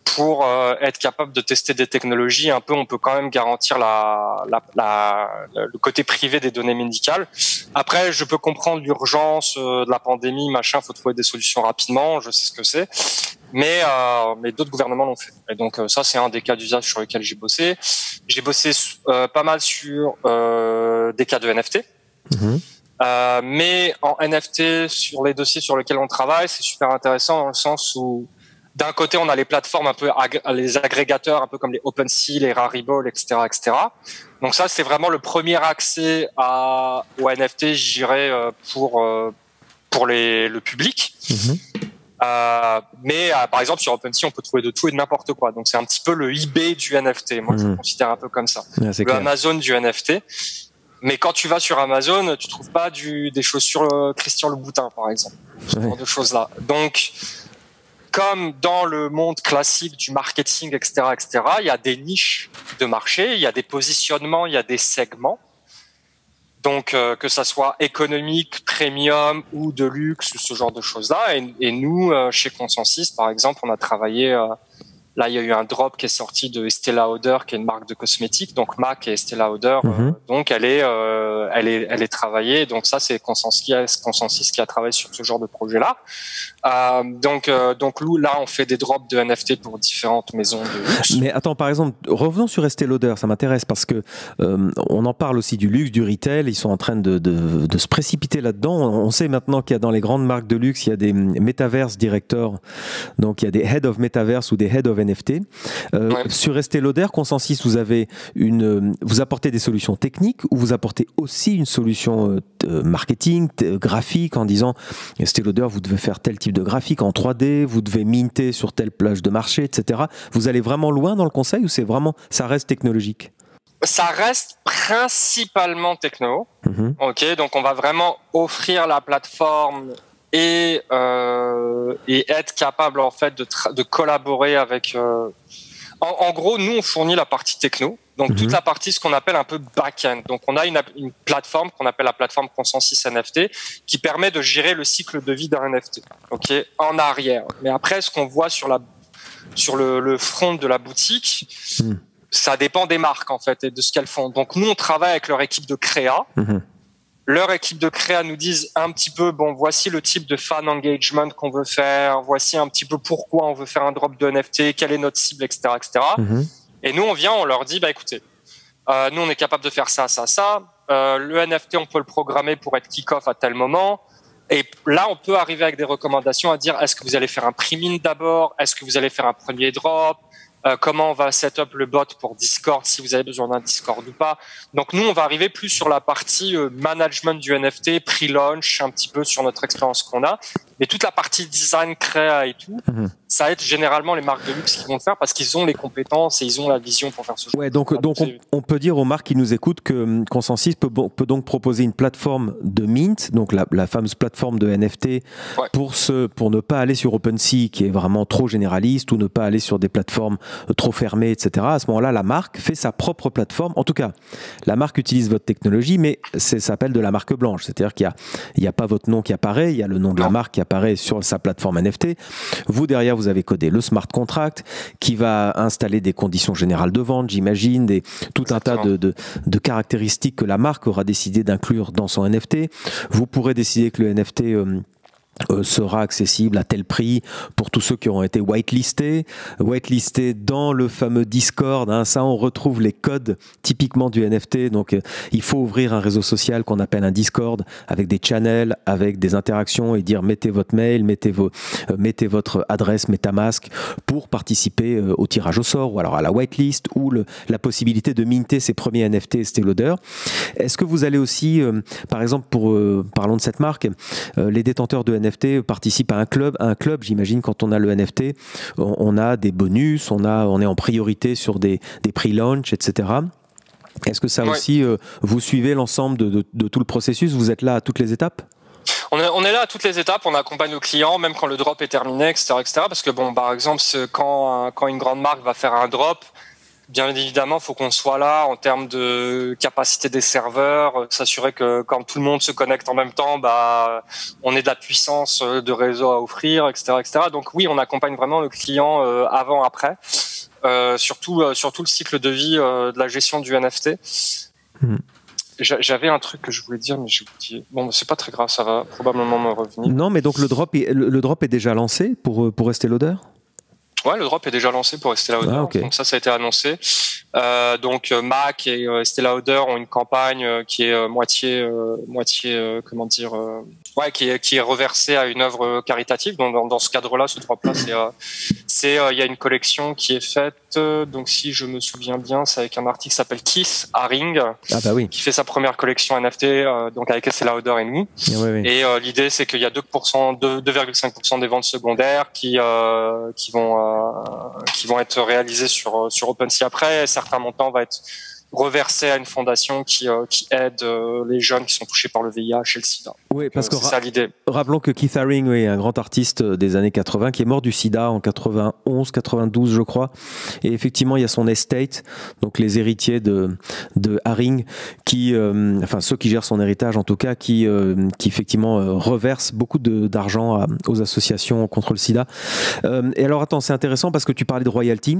pour être capable de tester des technologies. Un peu, on peut quand même garantir le côté privé des données médicales. Après, je peux comprendre l'urgence de la pandémie, machin, faut trouver des solutions rapidement, je sais ce que c'est. Mais d'autres gouvernements l'ont fait. Et donc ça, c'est un des cas d'usage sur lesquels j'ai bossé. J'ai bossé pas mal sur des cas de NFT. Mais en NFT, sur les dossiers sur lesquels on travaille, c'est super intéressant dans le sens où d'un côté, on a les plateformes un peu, les agrégateurs, un peu comme les OpenSea, les Rarible, etc., etc. Donc ça, c'est vraiment le premier accès au NFT, je dirais, pour le public. Mais par exemple, sur OpenSea, on peut trouver de tout et de n'importe quoi. Donc c'est un petit peu le eBay du NFT. Moi, je le considère un peu comme ça. Le Amazon du NFT. Mais quand tu vas sur Amazon, tu trouves pas des chaussures Christian Louboutin, par exemple. Ce genre de choses-là. Donc, comme dans le monde classique du marketing, etc., il y a des niches de marché, il y a des positionnements, il y a des segments. Donc, que ça soit économique, premium ou de luxe, ce genre de choses-là. Et nous, chez Consensus, par exemple, on a travaillé... Là, il y a eu un drop qui est sorti de Estée Lauder, qui est une marque de cosmétiques. Donc, MAC et Estée Lauder, donc elle est travaillée. Donc ça, c'est Consensus qui a travaillé sur ce genre de projet-là. Donc là, on fait des drops de NFT pour différentes maisons de luxe.
Mais attends, par exemple, revenons sur Estée Lauder, ça m'intéresse parce que on en parle aussi du luxe, du retail. Ils sont en train de se précipiter là-dedans. On sait maintenant qu'il y a dans les grandes marques de luxe, il y a des metaverse directors. Donc, il y a des head of metaverse ou des head of NFT. Sur Estée Lauder, Consensus, vous apportez des solutions techniques ou vous apportez aussi une solution marketing, graphique, en disant Estée Lauder, vous devez faire tel type de graphique en 3D, vous devez minter sur telle plage de marché, etc. Vous allez vraiment loin dans le conseil ou ça reste technologique?
Ça reste principalement techno. Ok, donc on va vraiment offrir la plateforme et être capable en fait de collaborer avec. En gros, nous on fournit la partie techno, donc toute la partie ce qu'on appelle un peu back-end. Donc on a une plateforme qu'on appelle la plateforme Consensus NFT qui permet de gérer le cycle de vie d'un NFT. Ok, en arrière. Mais après, ce qu'on voit sur le front de la boutique. Ça dépend des marques en fait et de ce qu'elles font. Donc nous on travaille avec leur équipe de créa. Leur équipe de créa nous disent un petit peu bon voici le type de fan engagement qu'on veut faire, voici un petit peu pourquoi on veut faire un drop de NFT, quelle est notre cible, etc., etc. Et nous on leur dit bah écoutez, nous on est capable de faire ça. Le NFT on peut le programmer pour être kick-off à tel moment. Et là, on peut arriver avec des recommandations à dire est-ce que vous allez faire un pre-mint d'abord, est-ce que vous allez faire un premier drop. Comment on va set up le bot pour Discord, si vous avez besoin d'un Discord ou pas. Donc nous, on va arriver plus sur la partie management du NFT, pre-launch, un petit peu sur notre expérience qu'on a. Mais toute la partie design, créa et tout, ça va être généralement les marques de luxe qui vont le faire parce qu'ils ont les compétences et ils ont la vision pour faire ce genre.
Ouais, donc on peut dire aux marques qui nous écoutent que Consensus peut donc proposer une plateforme de mint, donc la fameuse plateforme de NFT, pour ne pas aller sur OpenSea qui est vraiment trop généraliste ou ne pas aller sur des plateformes trop fermées, etc. À ce moment-là, la marque fait sa propre plateforme. En tout cas, la marque utilise votre technologie, mais ça s'appelle de la marque blanche. C'est-à-dire qu'il n'y a pas votre nom qui apparaît, il y a le nom de la marque qui apparaît sur sa plateforme NFT. Vous, derrière, vous avez codé le smart contract qui va installer des conditions générales de vente, j'imagine, tout un tas de caractéristiques que la marque aura décidé d'inclure dans son NFT. Vous pourrez décider que le NFT sera accessible à tel prix pour tous ceux qui auront été whitelistés dans le fameux Discord, hein, ça on retrouve les codes typiquement du NFT, donc il faut ouvrir un réseau social qu'on appelle un Discord avec des channels, avec des interactions et dire mettez votre mail, mettez votre adresse MetaMask pour participer au tirage au sort ou alors à la whitelist ou la possibilité de minter ses premiers NFT Estée Lauder. Est-ce que vous allez aussi, par exemple parlons de cette marque, les détenteurs de NFT participent à un club, j'imagine quand on a le NFT, on a des bonus, on est en priorité sur des pre-launch, etc. Est-ce que ça aussi, vous suivez l'ensemble de tout le processus, vous êtes là à toutes les étapes ?
On est là à toutes les étapes, on accompagne nos clients, même quand le drop est terminé, etc., parce que bon, par exemple, quand une grande marque va faire un drop, bien évidemment, il faut qu'on soit là en termes de capacité des serveurs, s'assurer que quand tout le monde se connecte en même temps, on ait de la puissance de réseau à offrir, etc., etc. Donc oui, on accompagne vraiment le client avant, après, surtout le cycle de vie de la gestion du NFT. J'avais un truc que je voulais dire, mais j'ai oublié. Bon, c'est pas très grave, ça va probablement me revenir.
Non, mais donc le drop est déjà lancé pour Estée Lauder ?
Ouais, le drop est déjà lancé pour Estée Lauder.
Okay.
Donc ça a été annoncé. Donc Mac et Estée Lauder ont une campagne qui est moitié, qui est reversée à une œuvre caritative. Donc dans ce cadre-là, ce drop-là, il y a une collection qui est faite. Donc si je me souviens bien, c'est avec un artiste qui s'appelle Keith Haring, qui fait sa première collection NFT, donc avec Estée Lauder et nous.
Oui.
Et l'idée, c'est qu'il y a 2,5% des ventes secondaires qui vont être réalisées sur OpenSea après. Certains montants vont être reversés à une fondation qui aide les jeunes qui sont touchés par le VIH et le sida.
Oui, parce que
c'est ça l'idée.
Rappelons que Keith Haring est un grand artiste des années 80 qui est mort du sida en 91, 92 je crois. Et effectivement, il y a son estate, donc les héritiers de Haring, ceux qui gèrent son héritage en tout cas, qui effectivement reversent beaucoup d'argent aux associations contre le sida. Et alors attends, c'est intéressant parce que tu parlais de royalty.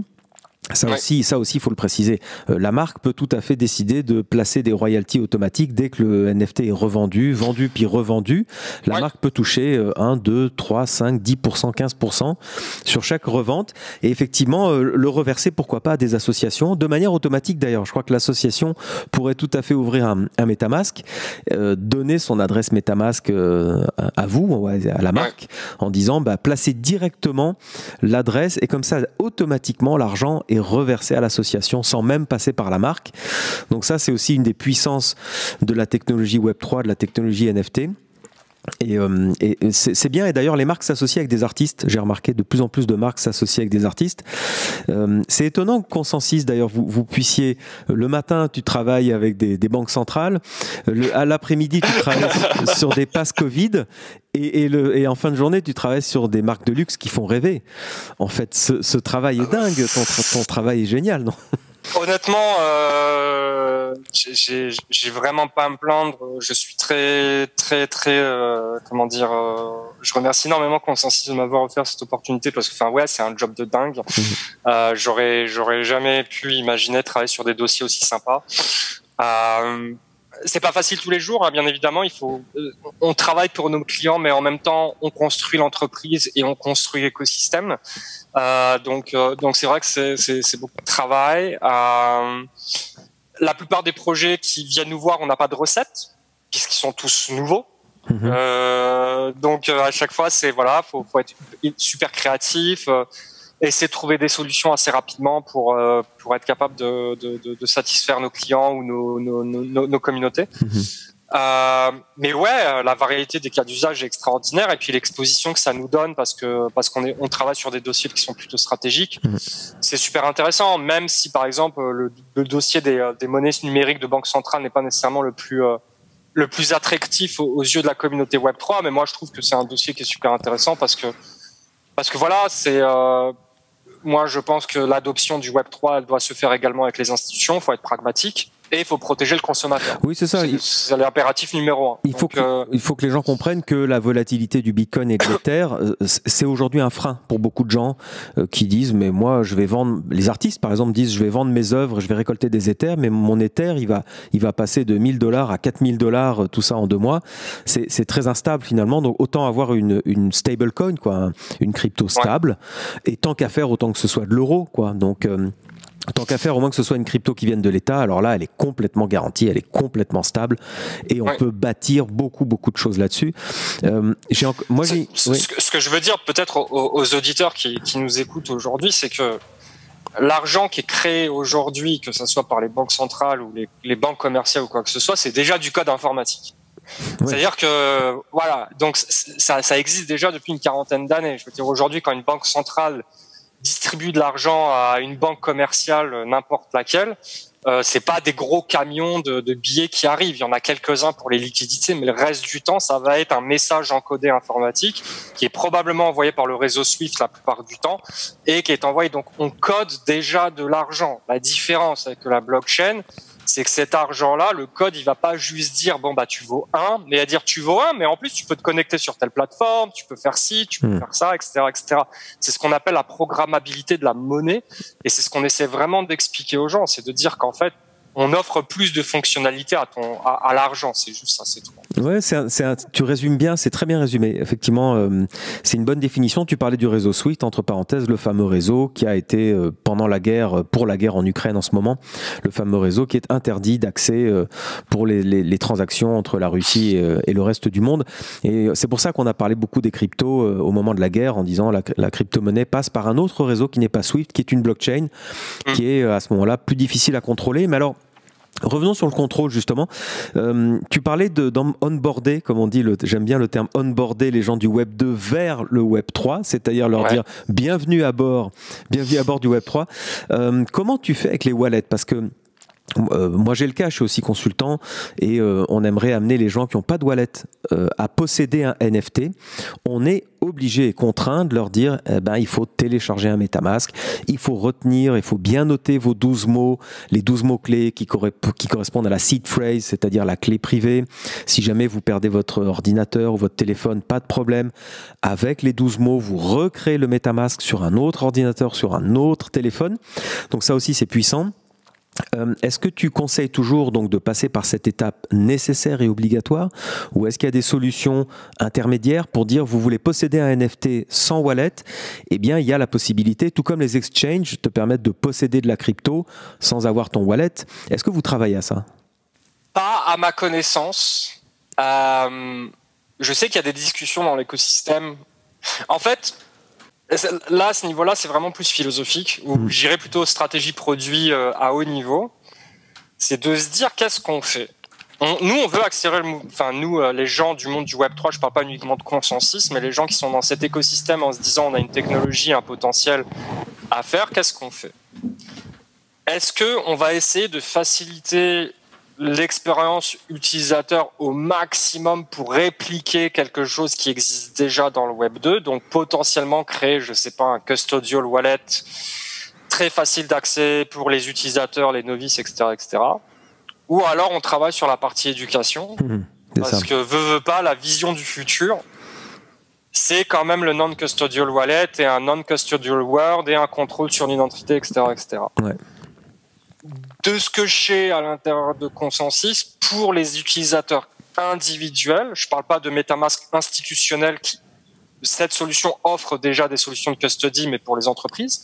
Ça aussi, il faut le préciser. La marque peut tout à fait décider de placer des royalties automatiques dès que le NFT est vendu puis revendu. La marque peut toucher 1, 2, 3, 5, 10%, 15% sur chaque revente. Et effectivement, le reverser, pourquoi pas, à des associations, de manière automatique d'ailleurs. Je crois que l'association pourrait tout à fait ouvrir un MetaMask, donner son adresse MetaMask à vous, à la marque, en disant placez directement l'adresse et comme ça, automatiquement, l'argent est reversé à l'association sans même passer par la marque. Donc ça, c'est aussi une des puissances de la technologie Web3, de la technologie NFT. Et c'est bien, et d'ailleurs les marques s'associent avec des artistes. J'ai remarqué de plus en plus de marques s'associent avec des artistes. C'est étonnant que Consensus, d'ailleurs, vous puissiez, le matin tu travailles avec des banques centrales, à l'après-midi tu travailles sur des passes Covid, et en fin de journée tu travailles sur des marques de luxe qui font rêver. En fait, ce travail est dingue, ton travail est génial, non ?
Honnêtement, j'ai vraiment pas à me plaindre. Je suis très, très, très, je remercie énormément Consensus de m'avoir offert cette opportunité parce que, c'est un job de dingue. J'aurais jamais pu imaginer travailler sur des dossiers aussi sympas. C'est pas facile tous les jours, hein, bien évidemment. On travaille pour nos clients, mais en même temps, on construit l'entreprise et on construit l'écosystème. Donc c'est vrai que c'est beaucoup de travail. La plupart des projets qui viennent nous voir, on n'a pas de recette puisqu'ils sont tous nouveaux. Donc à chaque fois, faut être super créatif. Essayer de trouver des solutions assez rapidement pour être capable de satisfaire nos clients ou nos communautés. Mais la variété des cas d'usage est extraordinaire et puis l'exposition que ça nous donne parce qu'on travaille sur des dossiers qui sont plutôt stratégiques, c'est super intéressant. Même si par exemple le dossier des monnaies numériques de banque centrale n'est pas nécessairement le plus attractif aux yeux de la communauté Web3, mais moi je trouve que c'est un dossier qui est super intéressant parce que moi, je pense que l'adoption du Web3, elle doit se faire également avec les institutions. Il faut être pragmatique et il faut protéger le consommateur.
Oui, c'est ça.
C'est l'impératif numéro 1.
Il faut que les gens comprennent que la volatilité du Bitcoin et de l'Ether, c'est aujourd'hui un frein pour beaucoup de gens qui disent, mais moi, je vais vendre, les artistes, par exemple, disent, je vais vendre mes œuvres, je vais récolter des Ethers, mais mon Ether, il va passer de $1,000 à $4,000, tout ça en 2 mois. C'est très instable, finalement. Donc, autant avoir une stablecoin, quoi, une crypto stable. Et tant qu'à faire, autant que ce soit de l'euro, quoi. Donc, tant qu'à faire, au moins que ce soit une crypto qui vienne de l'État, alors là, elle est complètement garantie, elle est complètement stable et on peut bâtir beaucoup de choses là-dessus.
Ce que je veux dire peut-être aux auditeurs qui nous écoutent aujourd'hui, c'est que l'argent qui est créé aujourd'hui, que ce soit par les banques centrales ou les banques commerciales ou quoi que ce soit, c'est déjà du code informatique. Ouais. C'est-à-dire que, donc ça existe déjà depuis une quarantaine d'années. Je veux dire, aujourd'hui, quand une banque centrale distribuent de l'argent à une banque commerciale, n'importe laquelle, c'est pas des gros camions de billets qui arrivent. Il y en a quelques-uns pour les liquidités, mais le reste du temps, ça va être un message encodé informatique qui est probablement envoyé par le réseau SWIFT la plupart du temps et qui est envoyé. Donc, on code déjà de l'argent. La différence avec la blockchain, c'est que cet argent-là, le code, il va pas juste dire bon bah tu vaux 1, mais à dire tu vaux 1, mais en plus tu peux te connecter sur telle plateforme, tu peux faire ci, tu peux faire ça, etc., etc. C'est ce qu'on appelle la programmabilité de la monnaie, et c'est ce qu'on essaie vraiment d'expliquer aux gens, c'est de dire qu'en fait on offre plus de fonctionnalités à l'argent, c'est juste ça, c'est tout.
Ouais, tu résumes bien, c'est très bien résumé. Effectivement, c'est une bonne définition. Tu parlais du réseau SWIFT, entre parenthèses, le fameux réseau qui a été pendant la guerre, pour la guerre en Ukraine en ce moment, le fameux réseau qui est interdit d'accès pour les transactions entre la Russie et le reste du monde. Et c'est pour ça qu'on a parlé beaucoup des cryptos au moment de la guerre, en disant la crypto-monnaie passe par un autre réseau qui n'est pas SWIFT, qui est une blockchain, qui est à ce moment-là plus difficile à contrôler. Mais alors, revenons sur le contrôle justement. Tu parlais d'onboarder, comme on dit, j'aime bien le terme onboarder les gens du Web 2 vers le Web 3, c'est-à-dire leur dire bienvenue à bord du Web 3. Comment tu fais avec les wallets? Parce que moi j'ai le cas, je suis aussi consultant et on aimerait amener les gens qui n'ont pas de wallet à posséder un NFT. On est obligé et contraint de leur dire il faut télécharger un MetaMask, il faut retenir, il faut bien noter vos 12 mots, les 12 mots-clés qui correspondent à la seed phrase, c'est-à-dire la clé privée. Si jamais vous perdez votre ordinateur ou votre téléphone, pas de problème. Avec les 12 mots, vous recréez le MetaMask sur un autre ordinateur, sur un autre téléphone. Donc ça aussi c'est puissant. Est-ce que tu conseilles toujours donc de passer par cette étape nécessaire et obligatoire, ou est-ce qu'il y a des solutions intermédiaires pour dire vous voulez posséder un NFT sans wallet? Eh bien, il y a la possibilité, tout comme les exchanges te permettent de posséder de la crypto sans avoir ton wallet. Est-ce que vous travaillez à ça?
Pas à ma connaissance. Je sais qu'il y a des discussions dans l'écosystème. En fait, là, à ce niveau-là, c'est vraiment plus philosophique, où j'irais plutôt stratégie produit à haut niveau. C'est de se dire qu'est-ce qu'on fait. Nous, on veut accélérer les gens du monde du Web3, je parle pas uniquement de Consensus, mais les gens qui sont dans cet écosystème en se disant on a une technologie, un potentiel à faire, qu'est-ce qu'on fait? Est-ce qu'on va essayer de faciliter l'expérience utilisateur au maximum pour répliquer quelque chose qui existe déjà dans le Web 2, donc potentiellement créer, je sais pas, un custodial wallet très facile d'accès pour les utilisateurs, les novices, etc., etc. Ou alors on travaille sur la partie éducation, parce que veut pas, la vision du futur, c'est quand même le non-custodial wallet et un non-custodial world et un contrôle sur l'identité, etc., etc.
Ouais.
De ce que je sais à l'intérieur de Consensus, pour les utilisateurs individuels, je ne parle pas de MetaMask institutionnel, cette solution offre déjà des solutions de custody, mais pour les entreprises.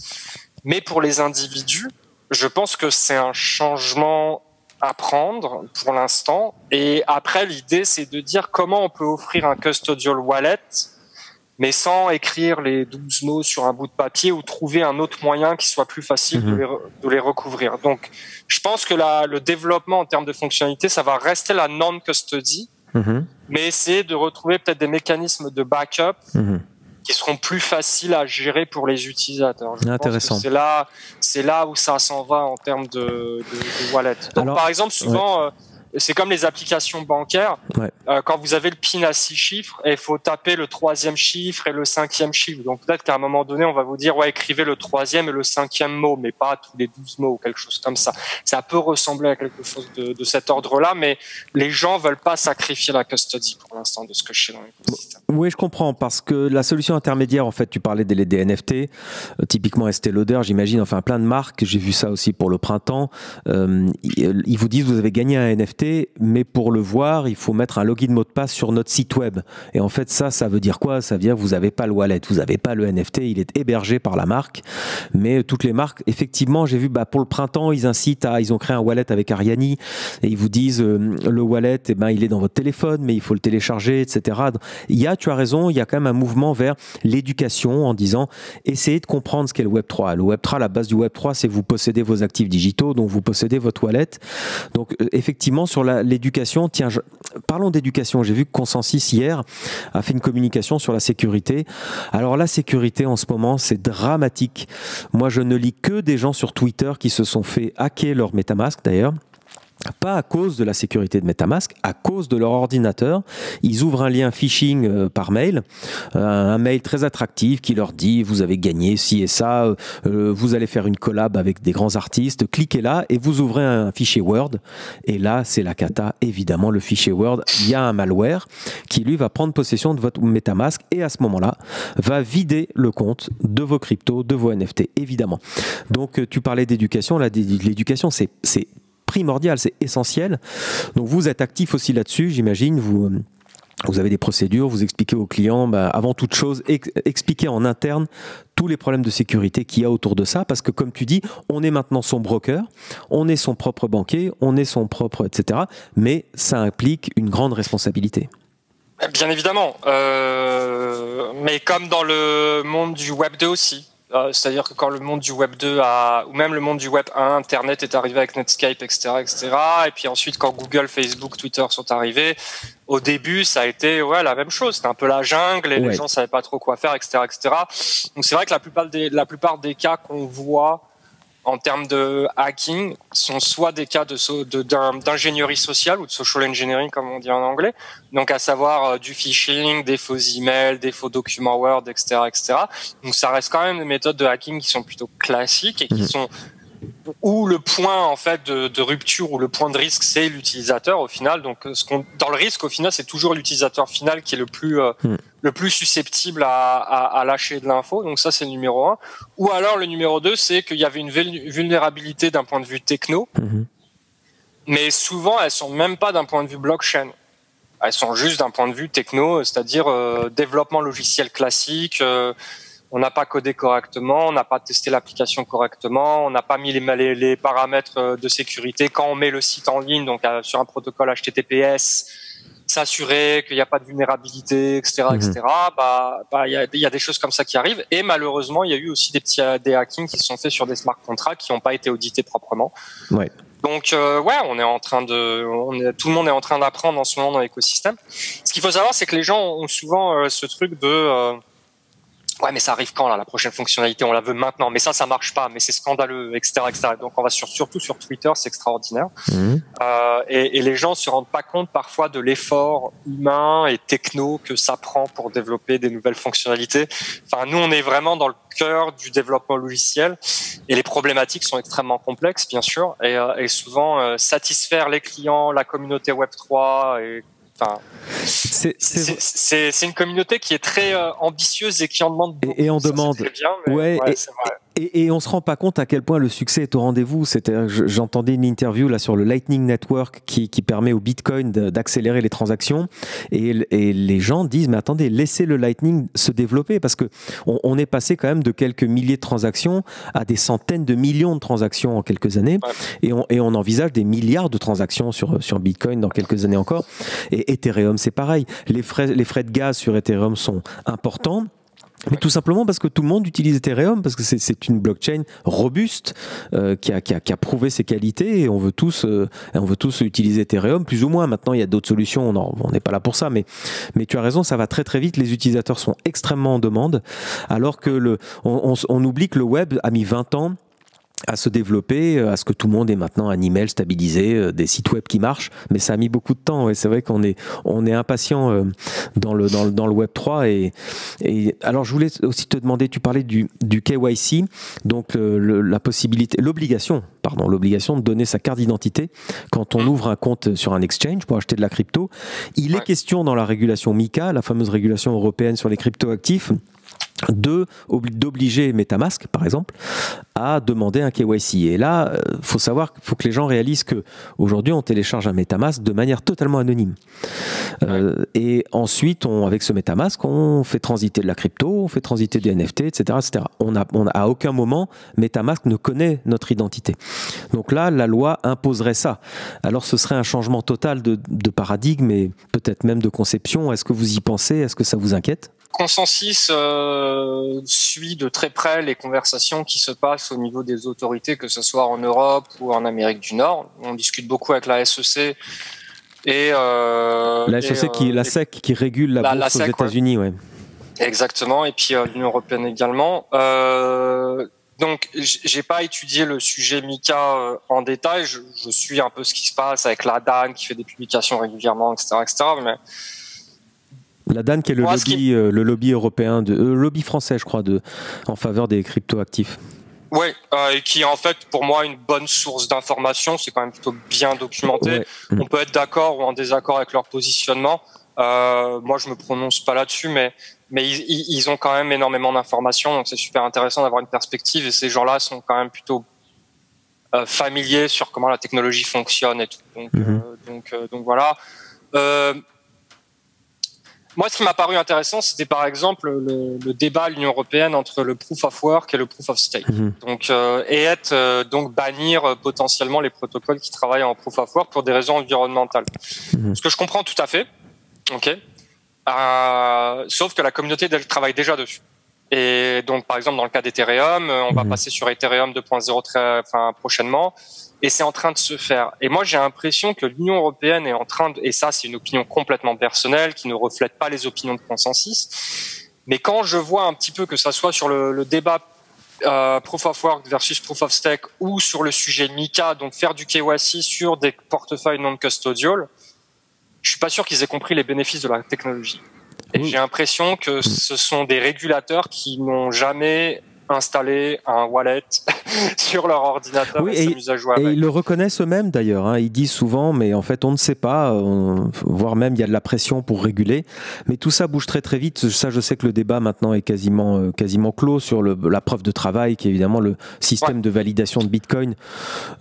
Mais pour les individus, je pense que c'est un changement à prendre pour l'instant. Et après, l'idée, c'est de dire comment on peut offrir un custodial wallet, mais sans écrire les 12 mots sur un bout de papier, ou trouver un autre moyen qui soit plus facile de les recouvrir. Donc, je pense que le développement en termes de fonctionnalité, ça va rester la non-custody, mais essayer de retrouver peut-être des mécanismes de backup qui seront plus faciles à gérer pour les utilisateurs.
Intéressant.
Pense que c'est là où ça s'en va en termes de wallet. Donc, par exemple, souvent... c'est comme les applications bancaires. Quand vous avez le PIN à 6 chiffres, il faut taper le 3e chiffre et le 5e chiffre. Donc peut-être qu'à un moment donné, on va vous dire écrivez le 3e et le 5e mot, mais pas tous les 12 mots ou quelque chose comme ça. Ça peut ressembler à quelque chose de cet ordre-là, mais les gens veulent pas sacrifier la custody pour l'instant, de ce que je sais dans l'écosystème.
Oui, je comprends, parce que la solution intermédiaire, en fait, tu parlais des NFT, typiquement Estée Lauder, j'imagine, enfin plein de marques, j'ai vu ça aussi pour le printemps, ils vous disent vous avez gagné un NFT, mais pour le voir, il faut mettre un login mot de passe sur notre site web. Et en fait, ça veut dire quoi? Ça veut dire que vous n'avez pas le wallet, vous n'avez pas le NFT, il est hébergé par la marque. Mais toutes les marques, effectivement, j'ai vu, pour le printemps, ils ont créé un wallet avec Ariani, et ils vous disent, le wallet, il est dans votre téléphone, mais il faut le télécharger, etc. Tu as raison, il y a quand même un mouvement vers l'éducation en disant, essayez de comprendre ce qu'est le Web3. Le Web3, la base du Web3, c'est vous possédez vos actifs digitaux, donc vous possédez votre wallet. Donc, effectivement, sur l'éducation. Tiens, parlons d'éducation. J'ai vu que Consensus hier a fait une communication sur la sécurité. Alors la sécurité en ce moment, c'est dramatique. Moi, je ne lis que des gens sur Twitter qui se sont fait hacker leur MetaMask d'ailleurs. Pas à cause de la sécurité de MetaMask, à cause de leur ordinateur. Ils ouvrent un lien phishing par mail, un mail très attractif qui leur dit vous avez gagné ci et ça, vous allez faire une collab avec des grands artistes, cliquez là et vous ouvrez un fichier Word. Et là, c'est la cata, évidemment, le fichier Word. Il y a un malware qui, lui, va prendre possession de votre MetaMask et à ce moment-là, va vider le compte de vos cryptos, de vos NFT, évidemment. Donc, tu parlais d'éducation. L'éducation, c'est primordial, c'est essentiel. Donc vous êtes actif aussi là-dessus, j'imagine. Vous avez des procédures, vous expliquez aux clients, avant toute chose, expliquez en interne tous les problèmes de sécurité qu'il y a autour de ça, parce que comme tu dis, on est maintenant son broker, on est son propre banquier, on est son propre, etc. Mais ça implique une grande responsabilité.
Bien évidemment, mais comme dans le monde du Web 2 aussi. C'est-à-dire que quand le monde du Web 2 ou même le monde du Web 1, Internet est arrivé avec Netscape, etc., et puis ensuite quand Google, Facebook, Twitter sont arrivés, au début ça a été la même chose. C'était un peu la jungle et les gens savaient pas trop quoi faire, etc., etc. Donc c'est vrai que la plupart des cas qu'on voit en termes de hacking sont soit des cas d'ingénierie sociale ou de social engineering comme on dit en anglais, donc à savoir du phishing, des faux emails, des faux documents Word, etc., etc. Donc ça reste quand même des méthodes de hacking qui sont plutôt classiques et qui sont où le point en fait de rupture ou le point de risque c'est l'utilisateur au final. Donc dans le risque au final c'est toujours l'utilisateur final qui est le plus susceptible à lâcher de l'info. Donc ça c'est le numéro 1. Ou alors le numéro 2 c'est qu'il y avait une vulnérabilité d'un point de vue techno, mais souvent elles sont même pas d'un point de vue blockchain. Elles sont juste d'un point de vue techno, c'est-à-dire développement logiciel classique. On n'a pas codé correctement, on n'a pas testé l'application correctement, on n'a pas mis les paramètres de sécurité. Quand on met le site en ligne, donc sur un protocole HTTPS, s'assurer qu'il n'y a pas de vulnérabilité, etc., etc. Il y a des choses comme ça qui arrivent. Et malheureusement, il y a eu aussi des hackings qui se sont faits sur des smart contracts qui n'ont pas été audités proprement. Ouais. Donc tout le monde est en train d'apprendre en ce moment dans l'écosystème. Ce qu'il faut savoir, c'est que les gens ont souvent ce truc de mais ça arrive quand là, la prochaine fonctionnalité, on la veut maintenant, mais ça marche pas, mais c'est scandaleux, etc., etc. Donc on va surtout sur Twitter, c'est extraordinaire. Et les gens se rendent pas compte parfois de l'effort humain et techno que ça prend pour développer des nouvelles fonctionnalités. Enfin, nous on est vraiment dans le cœur du développement logiciel et les problématiques sont extrêmement complexes, bien sûr, et souvent satisfaire les clients, la communauté Web3 et c'est une communauté qui est très ambitieuse et qui en demande beaucoup.
Et on demande.
Très bien, mais c'est vrai.
Et on se rend pas compte à quel point le succès est au rendez-vous. J'entendais une interview là sur le Lightning Network qui permet au Bitcoin d'accélérer les transactions et les gens disent mais attendez, laissez le Lightning se développer parce que on est passé quand même de quelques milliers de transactions à des centaines de millions de transactions en quelques années et on envisage des milliards de transactions sur Bitcoin dans quelques années encore. Et Ethereum c'est pareil. Les frais de gaz sur Ethereum sont importants. Mais tout simplement parce que tout le monde utilise Ethereum, parce que c'est une blockchain robuste qui a prouvé ses qualités et on veut tous utiliser Ethereum plus ou moins. Maintenant, il y a d'autres solutions, on n'est pas là pour ça, mais tu as raison, ça va très très vite. Les utilisateurs sont extrêmement en demande, alors que on oublie que le web a mis 20 ans à se développer, à ce que tout le monde ait maintenant un email stabilisé, des sites web qui marchent, mais ça a mis beaucoup de temps et c'est vrai qu'on est impatient dans le Web 3 et alors je voulais aussi te demander, tu parlais du KYC, donc l'obligation de donner sa carte d'identité quand on ouvre un compte sur un exchange pour acheter de la crypto. Il est question dans la régulation MiCA, la fameuse régulation européenne sur les cryptoactifs, d'obliger MetaMask, par exemple, à demander un KYC. Et là, faut que les gens réalisent que aujourd'hui on télécharge un MetaMask de manière totalement anonyme. Et ensuite, avec ce MetaMask, on fait transiter de la crypto, on fait transiter des NFT, etc., etc. À aucun moment, MetaMask ne connaît notre identité. Donc là, la loi imposerait ça. Alors, ce serait un changement total de paradigme et peut-être même de conception. Est-ce que vous y pensez? Est-ce que ça vous inquiète?
Consensus suit de très près les conversations qui se passent au niveau des autorités, que ce soit en Europe ou en Amérique du Nord. On discute beaucoup avec la SEC et
la SEC la SEC qui régule la bourse aux États-Unis, ouais.
Exactement, et puis l'Union européenne également. Donc, j'ai pas étudié le sujet MiCA en détail. Je suis un peu ce qui se passe avec la DAN qui fait des publications régulièrement, etc., mais
la DAN qui est le lobby européen, le lobby français, je crois, en faveur des cryptoactifs.
Oui, et qui est en fait pour moi une bonne source d'information. C'est quand même plutôt bien documenté. Ouais. On peut être d'accord ou en désaccord avec leur positionnement. Moi, je me prononce pas là-dessus, mais ils ont quand même énormément d'informations, donc c'est super intéressant d'avoir une perspective. Et ces gens-là sont quand même plutôt familiers sur comment la technologie fonctionne et tout. Donc voilà. Moi, ce qui m'a paru intéressant, c'était par exemple le débat à l'Union européenne entre le proof of work et le proof of stake. Donc bannir potentiellement les protocoles qui travaillent en proof of work pour des raisons environnementales. Ce que je comprends tout à fait. Ok. Sauf que la communauté travaille déjà dessus. Et donc, par exemple, dans le cas d'Ethereum, on va passer sur Ethereum 2.0 prochainement. Et c'est en train de se faire. Et moi, j'ai l'impression que l'Union européenne est en train de, et ça, c'est une opinion complètement personnelle qui ne reflète pas les opinions de Consensus. Mais quand je vois un petit peu que ça soit sur le débat Proof of Work versus Proof of Stake ou sur le sujet MiCA, donc faire du KYC sur des portefeuilles non custodial, je suis pas sûr qu'ils aient compris les bénéfices de la technologie. Et j'ai l'impression que ce sont des régulateurs qui n'ont jamais installer un wallet sur leur ordinateur et s'amuser à jouer avec.
Et ils le reconnaissent eux-mêmes d'ailleurs, hein. Ils disent souvent, mais en fait on ne sait pas, voire même il y a de la pression pour réguler, mais tout ça bouge très très vite. Ça, je sais que le débat maintenant est quasiment clos sur la preuve de travail, qui est évidemment le système de validation de Bitcoin.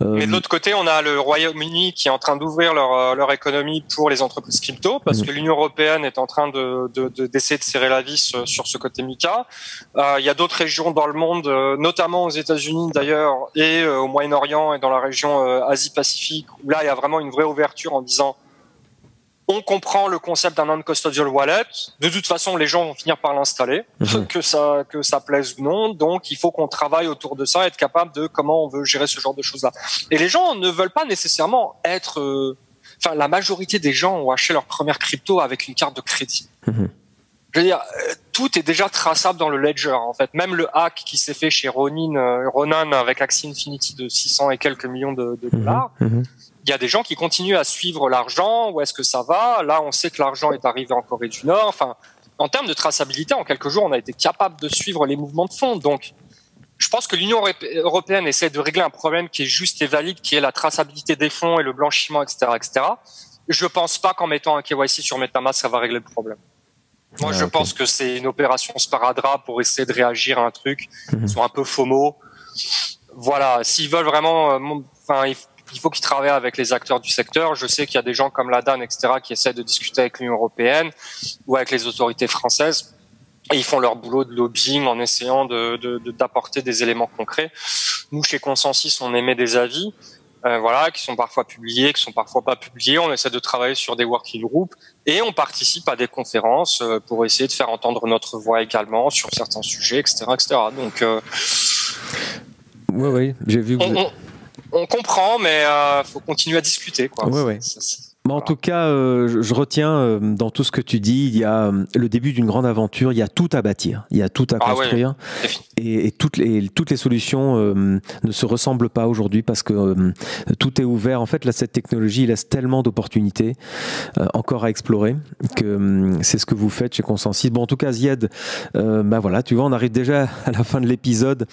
Mais de l'autre côté, on a le Royaume-Uni qui est en train d'ouvrir leur économie pour les entreprises crypto, parce que l'Union européenne est en train d'essayer de serrer la vis sur ce côté MiCA. Il y a d'autres régions dans le monde, notamment aux États-Unis d'ailleurs, et au Moyen-Orient et dans la région Asie-Pacifique, où là il y a vraiment une vraie ouverture en disant on comprend le concept d'un non-custodial wallet, de toute façon les gens vont finir par l'installer, que ça plaise ou non, donc il faut qu'on travaille autour de ça, être capable de comment on veut gérer ce genre de choses-là. Et les gens ne veulent pas nécessairement être... Enfin, la majorité des gens ont acheté leur première crypto avec une carte de crédit. Je veux dire, tout est déjà traçable dans le ledger, en fait. Même le hack qui s'est fait chez Ronan avec Axie Infinity de 600 et quelques millions de dollars, il y a des gens qui continuent à suivre l'argent, où est-ce que ça va. Là, on sait que l'argent est arrivé en Corée du Nord. Enfin, en termes de traçabilité, en quelques jours, on a été capable de suivre les mouvements de fonds. Donc, je pense que l'Union européenne essaie de régler un problème qui est juste et valide, qui est la traçabilité des fonds et le blanchiment, etc., etc. Je pense pas qu'en mettant un KYC sur MetaMask, ça va régler le problème. Moi, je pense que c'est une opération sparadrap pour essayer de réagir à un truc. Ils sont un peu FOMO. Voilà. S'ils veulent vraiment, il faut qu'ils travaillent avec les acteurs du secteur. Je sais qu'il y a des gens comme la DAN, etc., qui essaient de discuter avec l'Union européenne ou avec les autorités françaises. Et ils font leur boulot de lobbying en essayant d'apporter des éléments concrets. Nous, chez Consensus, on émet des avis. Qui sont parfois publiés, qui sont parfois pas publiés. On essaie de travailler sur des working groups et on participe à des conférences pour essayer de faire entendre notre voix également sur certains sujets, etc., etc. Donc,
oui, j'ai vu que
on comprend, mais faut continuer à discuter, quoi.
Ouais. En tout cas, je retiens dans tout ce que tu dis, il y a le début d'une grande aventure, il y a tout à bâtir, il y a tout à construire, et toutes les solutions ne se ressemblent pas aujourd'hui parce que tout est ouvert. En fait, là, cette technologie laisse tellement d'opportunités encore à explorer que c'est ce que vous faites chez Consensus. Bon, en tout cas, Zied, voilà, tu vois, on arrive déjà à la fin de l'épisode.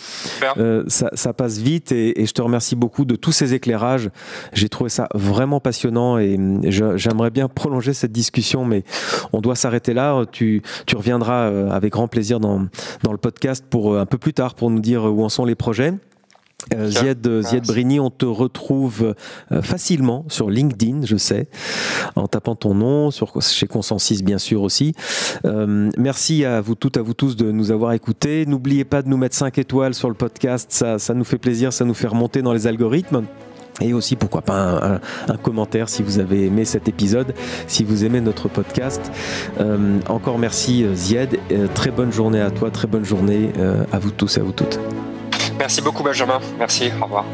Ça passe vite et je te remercie beaucoup de tous ces éclairages. J'ai trouvé ça vraiment passionnant et j'aimerais bien prolonger cette discussion, mais on doit s'arrêter là. Tu reviendras avec grand plaisir dans le podcast pour un peu plus tard pour nous dire où en sont les projets. Zied Brini, on te retrouve facilement sur LinkedIn, je sais, en tapant ton nom, chez Consensus bien sûr aussi. Merci à vous toutes, à vous tous de nous avoir écoutés. N'oubliez pas de nous mettre 5 étoiles sur le podcast, ça nous fait plaisir, ça nous fait remonter dans les algorithmes. Et aussi, pourquoi pas, un commentaire si vous avez aimé cet épisode, si vous aimez notre podcast. Encore merci Zied, très bonne journée à toi, très bonne journée à vous tous et à vous toutes.
Merci beaucoup Benjamin, merci, au revoir.